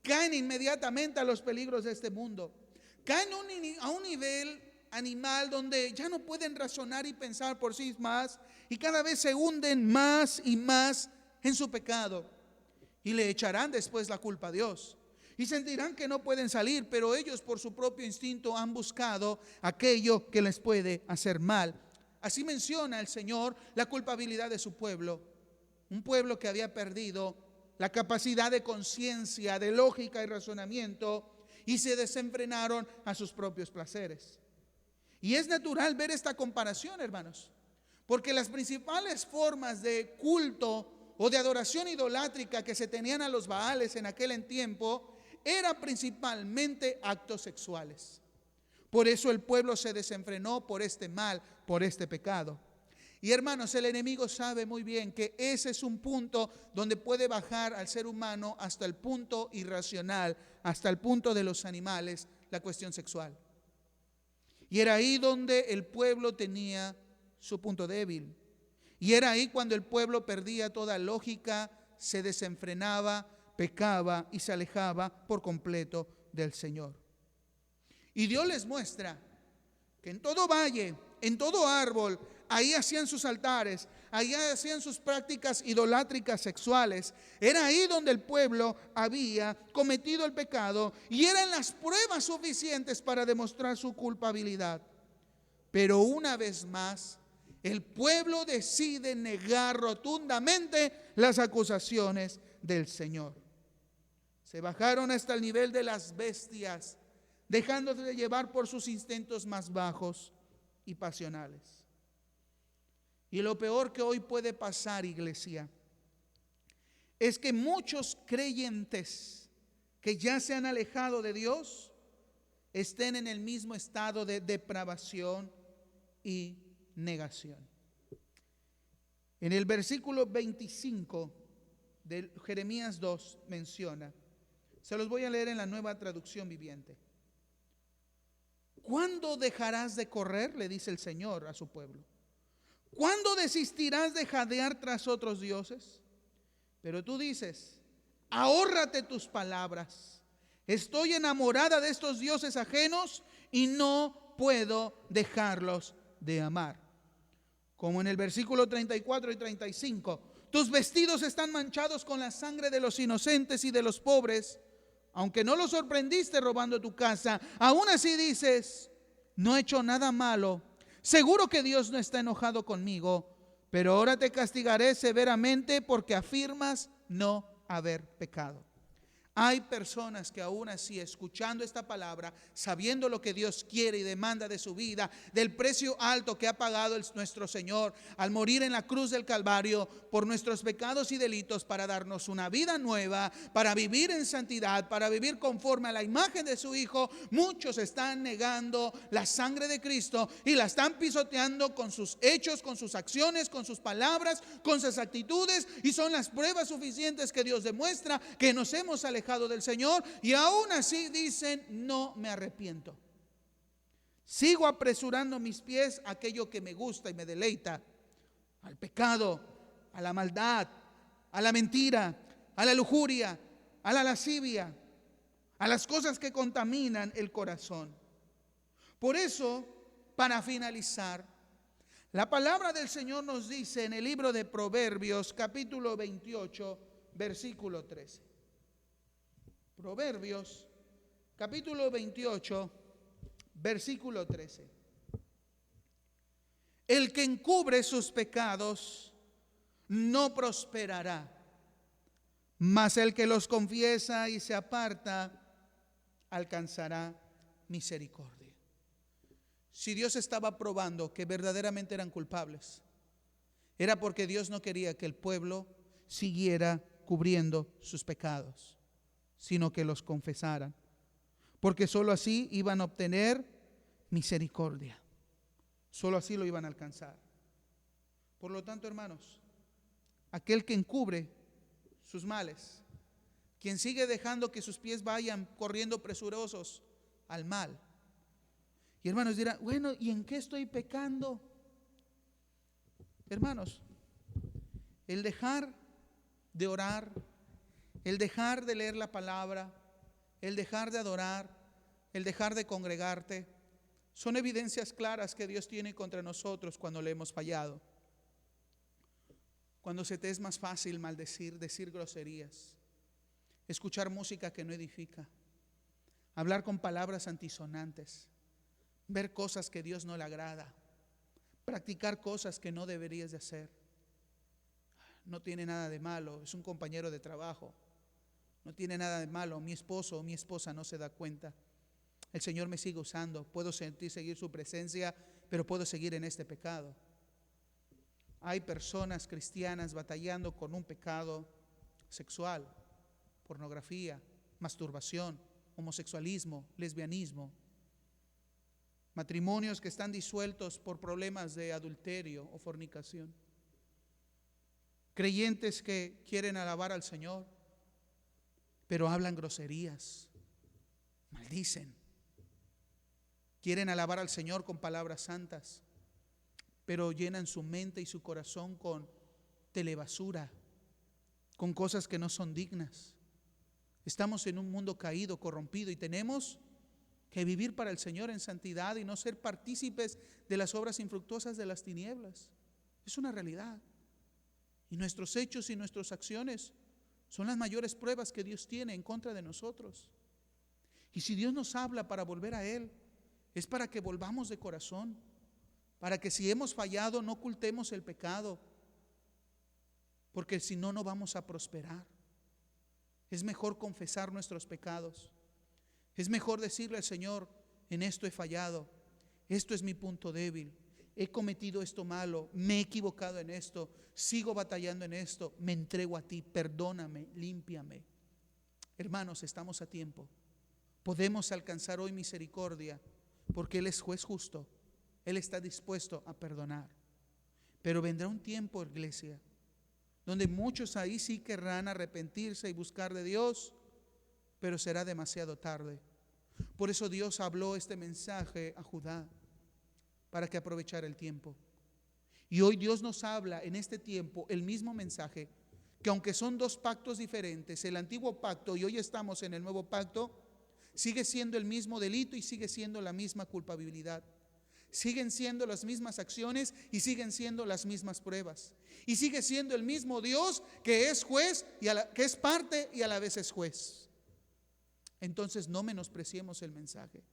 Caen inmediatamente a los peligros de este mundo. Caen a un nivel animal donde ya no pueden razonar y pensar por sí más, y cada vez se hunden más y más en su pecado. Y le echarán después la culpa a Dios. Y sentirán que no pueden salir, pero ellos por su propio instinto han buscado aquello que les puede hacer mal. Así menciona el Señor la culpabilidad de su pueblo. Un pueblo que había perdido la capacidad de conciencia, de lógica y razonamiento, y se desenfrenaron a sus propios placeres. Y es natural ver esta comparación, hermanos, porque las principales formas de culto o de adoración idolátrica que se tenían a los Baales en aquel tiempo eran principalmente actos sexuales. Por eso el pueblo se desenfrenó por este mal, por este pecado. Y hermanos, el enemigo sabe muy bien que ese es un punto donde puede bajar al ser humano hasta el punto irracional, hasta el punto de los animales, la cuestión sexual. Y era ahí donde el pueblo tenía su punto débil. Y era ahí cuando el pueblo perdía toda lógica, se desenfrenaba, pecaba y se alejaba por completo del Señor. Y Dios les muestra que en todo valle, en todo árbol, ahí hacían sus altares, ahí hacían sus prácticas idolátricas sexuales. Era ahí donde el pueblo había cometido el pecado y eran las pruebas suficientes para demostrar su culpabilidad. Pero una vez más, el pueblo decide negar rotundamente las acusaciones del Señor. Se bajaron hasta el nivel de las bestias, dejándose de llevar por sus instintos más bajos y pasionales. Y lo peor que hoy puede pasar, iglesia, es que muchos creyentes que ya se han alejado de Dios estén en el mismo estado de depravación y negación. En el versículo 25 de Jeremías 2 menciona, se los voy a leer en la Nueva Traducción Viviente. ¿Cuándo dejarás de correr?, le dice el Señor a su pueblo. ¿Cuándo desistirás de jadear tras otros dioses? Pero tú dices, ahórrate tus palabras. Estoy enamorada de estos dioses ajenos y no puedo dejarlos de amar. Como en el versículo 34 y 35, tus vestidos están manchados con la sangre de los inocentes y de los pobres. Aunque no los sorprendiste robando tu casa, aún así dices, no he hecho nada malo. Seguro que Dios no está enojado conmigo, pero ahora te castigaré severamente porque afirmas no haber pecado. Hay personas que aún así, escuchando esta palabra, sabiendo lo que Dios quiere y demanda de su vida, del precio alto que ha pagado nuestro Señor al morir en la cruz del Calvario por nuestros pecados y delitos, para darnos una vida nueva, para vivir en santidad, para vivir conforme a la imagen de su Hijo, muchos están negando la sangre de Cristo y la están pisoteando con sus hechos, con sus acciones, con sus palabras, con sus actitudes, y son las pruebas suficientes que Dios demuestra que nos hemos alejado del Señor, y aún así dicen: no me arrepiento. Sigo apresurando mis pies a aquello que me gusta y me deleita, al pecado, a la maldad, a la mentira, a la lujuria, a la lascivia, a las cosas que contaminan el corazón. Por eso, para finalizar, la palabra del Señor nos dice en el libro de Proverbios, capítulo 28, versículo 13. Proverbios, capítulo 28, versículo 13. El que encubre sus pecados no prosperará, mas el que los confiesa y se aparta alcanzará misericordia. Si Dios estaba probando que verdaderamente eran culpables, era porque Dios no quería que el pueblo siguiera cubriendo sus pecados, sino que los confesaran, porque sólo así iban a obtener misericordia, sólo así lo iban a alcanzar. Por lo tanto, hermanos, aquel que encubre sus males, quien sigue dejando que sus pies vayan corriendo presurosos al mal, y hermanos dirán: bueno, ¿y en qué estoy pecando? Hermanos, el dejar de orar, el dejar de leer la palabra, el dejar de adorar, el dejar de congregarte, son evidencias claras que Dios tiene contra nosotros cuando le hemos fallado. Cuando se te es más fácil maldecir, decir groserías, escuchar música que no edifica, hablar con palabras antisonantes, ver cosas que Dios no le agrada, practicar cosas que no deberías de hacer. No tiene nada de malo, es un compañero de trabajo. No tiene nada de malo, mi esposo o mi esposa no se da cuenta. El Señor me sigue usando, puedo seguir su presencia, pero puedo seguir en este pecado. Hay personas cristianas batallando con un pecado sexual, pornografía, masturbación, homosexualismo, lesbianismo. Matrimonios que están disueltos por problemas de adulterio o fornicación. Creyentes que quieren alabar al Señor, pero hablan groserías, maldicen. Quieren alabar al Señor con palabras santas, pero llenan su mente y su corazón con telebasura, con cosas que no son dignas. Estamos en un mundo caído, corrompido, y tenemos que vivir para el Señor en santidad y no ser partícipes de las obras infructuosas de las tinieblas. Es una realidad. Y nuestros hechos y nuestras acciones son las mayores pruebas que Dios tiene en contra de nosotros. Y si Dios nos habla para volver a Él, es para que volvamos de corazón, para que si hemos fallado no ocultemos el pecado, porque si no, no vamos a prosperar. Es mejor confesar nuestros pecados. Es mejor decirle al Señor: en esto he fallado, esto es mi punto débil, he cometido esto malo, me he equivocado en esto, sigo batallando en esto, me entrego a ti, perdóname, límpiame. Hermanos, estamos a tiempo. Podemos alcanzar hoy misericordia, porque Él es juez justo. Él está dispuesto a perdonar. Pero vendrá un tiempo, iglesia, donde muchos ahí sí querrán arrepentirse y buscar de Dios, pero será demasiado tarde. Por eso Dios habló este mensaje a Judá, para que aprovechara el tiempo. Y hoy Dios nos habla en este tiempo el mismo mensaje, que aunque son dos pactos diferentes, el antiguo pacto y hoy estamos en el nuevo pacto, sigue siendo el mismo delito y sigue siendo la misma culpabilidad. Siguen siendo las mismas acciones y siguen siendo las mismas pruebas. Y sigue siendo el mismo Dios que es juez, que es parte y a la vez es juez. Entonces no menospreciemos el mensaje.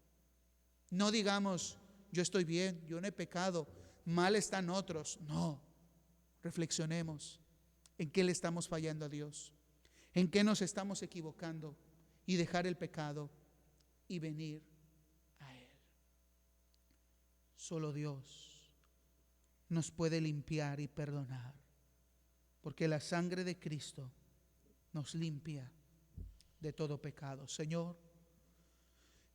No digamos: yo estoy bien, yo no he pecado, mal están otros. No, reflexionemos en qué le estamos fallando a Dios, en qué nos estamos equivocando, y dejar el pecado y venir a Él. Solo Dios nos puede limpiar y perdonar, porque la sangre de Cristo nos limpia de todo pecado. Señor,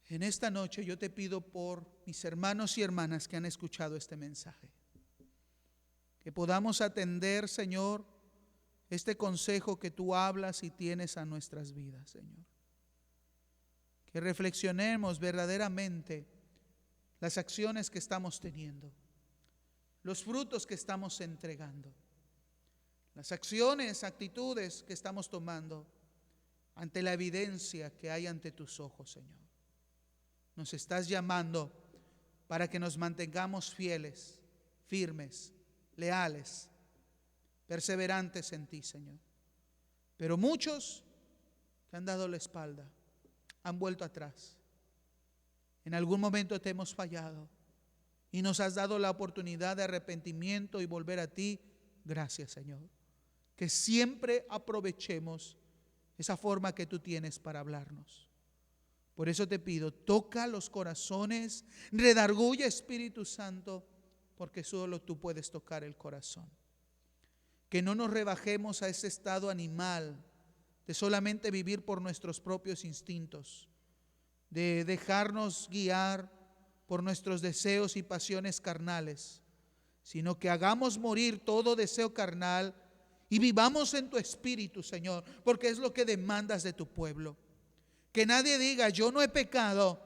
en esta noche yo te pido por mis hermanos y hermanas que han escuchado este mensaje, que podamos atender, Señor, este consejo que tú hablas y tienes a nuestras vidas, Señor. Que reflexionemos verdaderamente las acciones que estamos teniendo, los frutos que estamos entregando, las acciones, actitudes que estamos tomando ante la evidencia que hay ante tus ojos, Señor. Nos estás llamando para que nos mantengamos fieles, firmes, leales, perseverantes en ti, Señor. Pero muchos te han dado la espalda, han vuelto atrás. En algún momento te hemos fallado y nos has dado la oportunidad de arrepentimiento y volver a ti. Gracias, Señor. Que siempre aprovechemos esa forma que tú tienes para hablarnos. Por eso te pido, toca los corazones, redarguye, Espíritu Santo, porque solo tú puedes tocar el corazón. Que no nos rebajemos a ese estado animal de solamente vivir por nuestros propios instintos, de dejarnos guiar por nuestros deseos y pasiones carnales, sino que hagamos morir todo deseo carnal y vivamos en tu espíritu, Señor, porque es lo que demandas de tu pueblo. Que nadie diga, yo no he pecado,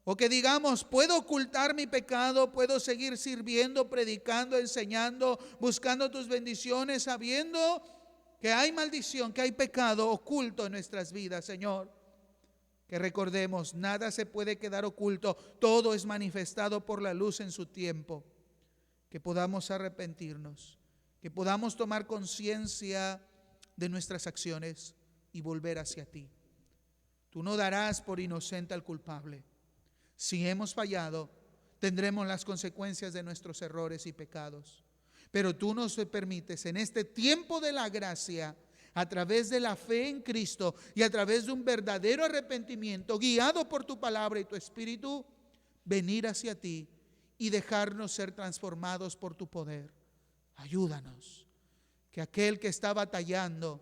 o que digamos, puedo ocultar mi pecado, puedo seguir sirviendo, predicando, enseñando, buscando tus bendiciones, sabiendo que hay maldición, que hay pecado oculto en nuestras vidas, Señor. Que recordemos, nada se puede quedar oculto, todo es manifestado por la luz en su tiempo. Que podamos arrepentirnos, que podamos tomar conciencia de nuestras acciones y volver hacia ti. Tú no darás por inocente al culpable. Si hemos fallado, tendremos las consecuencias de nuestros errores y pecados. Pero tú nos permites en este tiempo de la gracia, a través de la fe en Cristo y a través de un verdadero arrepentimiento, guiado por tu palabra y tu espíritu, venir hacia ti y dejarnos ser transformados por tu poder. Ayúdanos, que aquel que está batallando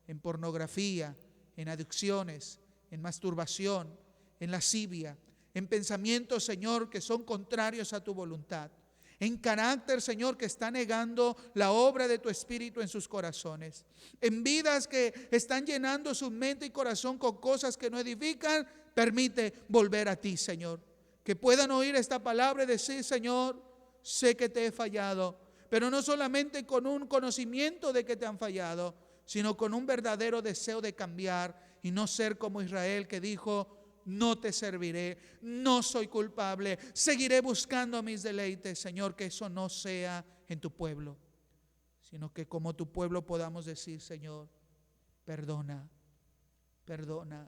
en pornografía, en adicciones, en masturbación, en lascivia, en pensamientos, Señor, que son contrarios a tu voluntad, en carácter, Señor, que está negando la obra de tu Espíritu en sus corazones, en vidas que están llenando su mente y corazón con cosas que no edifican, permite volver a ti, Señor. Que puedan oír esta palabra y decir, Señor, sé que te he fallado, pero no solamente con un conocimiento de que te han fallado, sino con un verdadero deseo de cambiar y no ser como Israel, que dijo, no te serviré, no soy culpable, seguiré buscando mis deleites. Señor, que eso no sea en tu pueblo, sino que como tu pueblo podamos decir, Señor, perdona, perdona.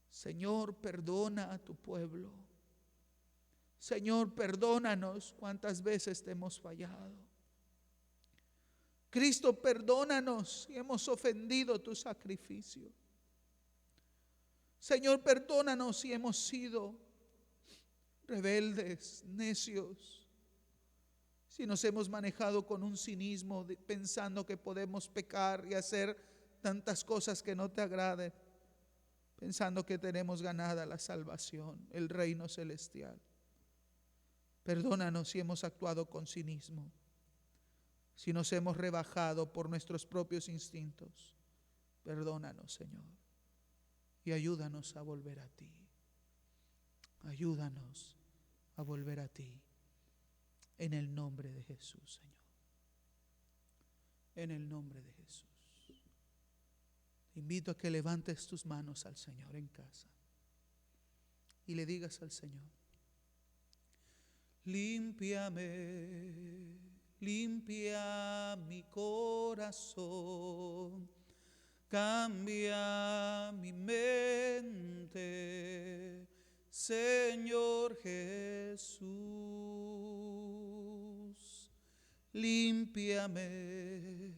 Señor, perdona a tu pueblo. Señor, perdónanos cuántas veces te hemos fallado. Cristo, perdónanos si hemos ofendido tu sacrificio. Señor, perdónanos si hemos sido rebeldes, necios, si nos hemos manejado con un cinismo pensando que podemos pecar y hacer tantas cosas que no te agraden, pensando que tenemos ganada la salvación, el reino celestial. Perdónanos si hemos actuado con cinismo, si nos hemos rebajado por nuestros propios instintos. Perdónanos, Señor. Y ayúdanos a volver a ti. Ayúdanos a volver a ti. En el nombre de Jesús, Señor. En el nombre de Jesús. Te invito a que levantes tus manos al Señor en casa. Y le digas al Señor, límpiame, limpia mi corazón. Cambia mi mente, Señor Jesús. Límpiame,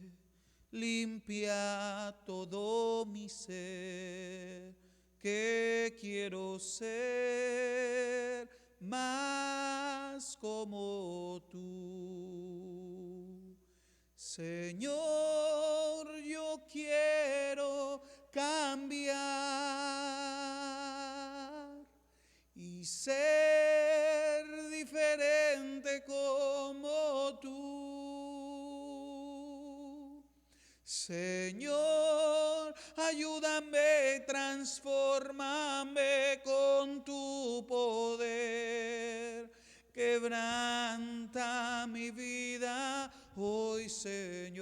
limpia todo mi ser, que quiero ser más como tú. Señor, yo quiero cambiar y ser diferente como tú. Señor, ayúdame, transfórmame con tu poder. Quebranta mi vida hoy, Señor.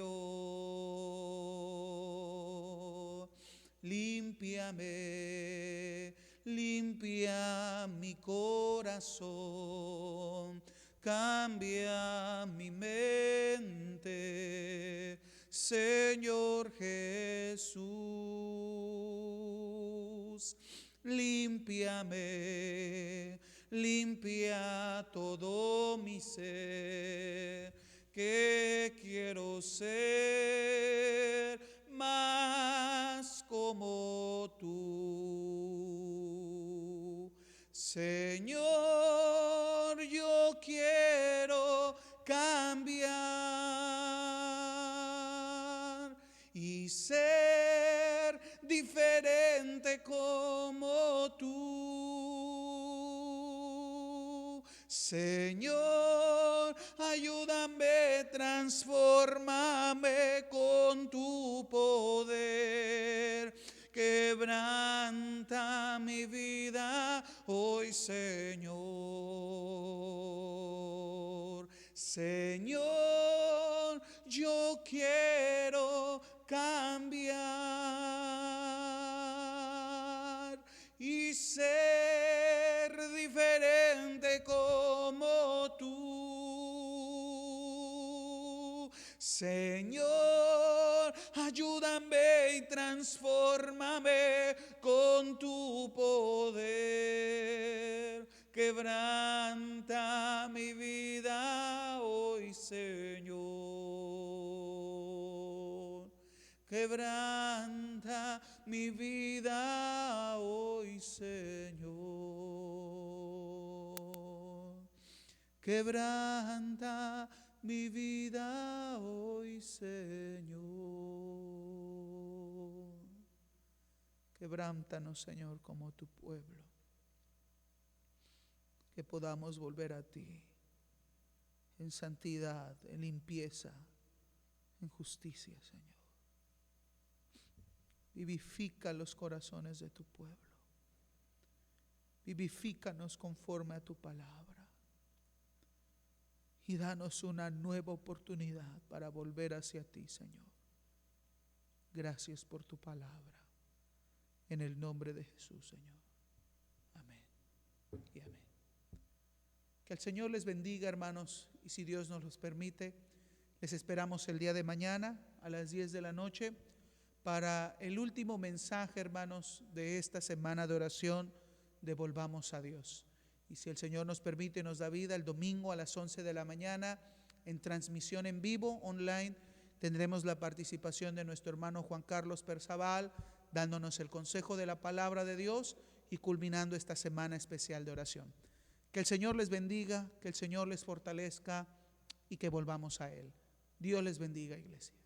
Límpiame, limpia mi corazón, cambia mi mente, Señor Jesús. Límpiame, limpia todo mi ser, que quiero ser más como tú. Señor, yo quiero cambiar y ser diferente como tú. Señor, ayúdame, transfórmame con tu poder. Quebranta mi vida hoy, Señor. Señor, yo quiero cambiar y ser diferente como tú. Señor, ayúdame y transfórmame con tu poder. Quebranta mi vida hoy, Señor. Quebranta mi vida hoy, Señor. Quebranta mi vida hoy, Señor. Quebrántanos, Señor, como tu pueblo. Que podamos volver a ti en santidad, en limpieza, en justicia, Señor. Vivifica los corazones de tu pueblo. Vivifícanos conforme a tu palabra. Y danos una nueva oportunidad para volver hacia ti, Señor. Gracias por tu palabra. En el nombre de Jesús, Señor. Amén y amén. Que el Señor les bendiga, hermanos, y si Dios nos los permite, les esperamos el día de mañana a las 10 de la noche para el último mensaje, hermanos, de esta semana de oración de Volvamos a Dios. Y si el Señor nos permite, nos da vida, el domingo a las 11 de la mañana, en transmisión en vivo, online, tendremos la participación de nuestro hermano Juan Carlos Perzaval, dándonos el consejo de la palabra de Dios y culminando esta semana especial de oración. Que el Señor les bendiga, que el Señor les fortalezca y que volvamos a Él. Dios les bendiga, iglesia.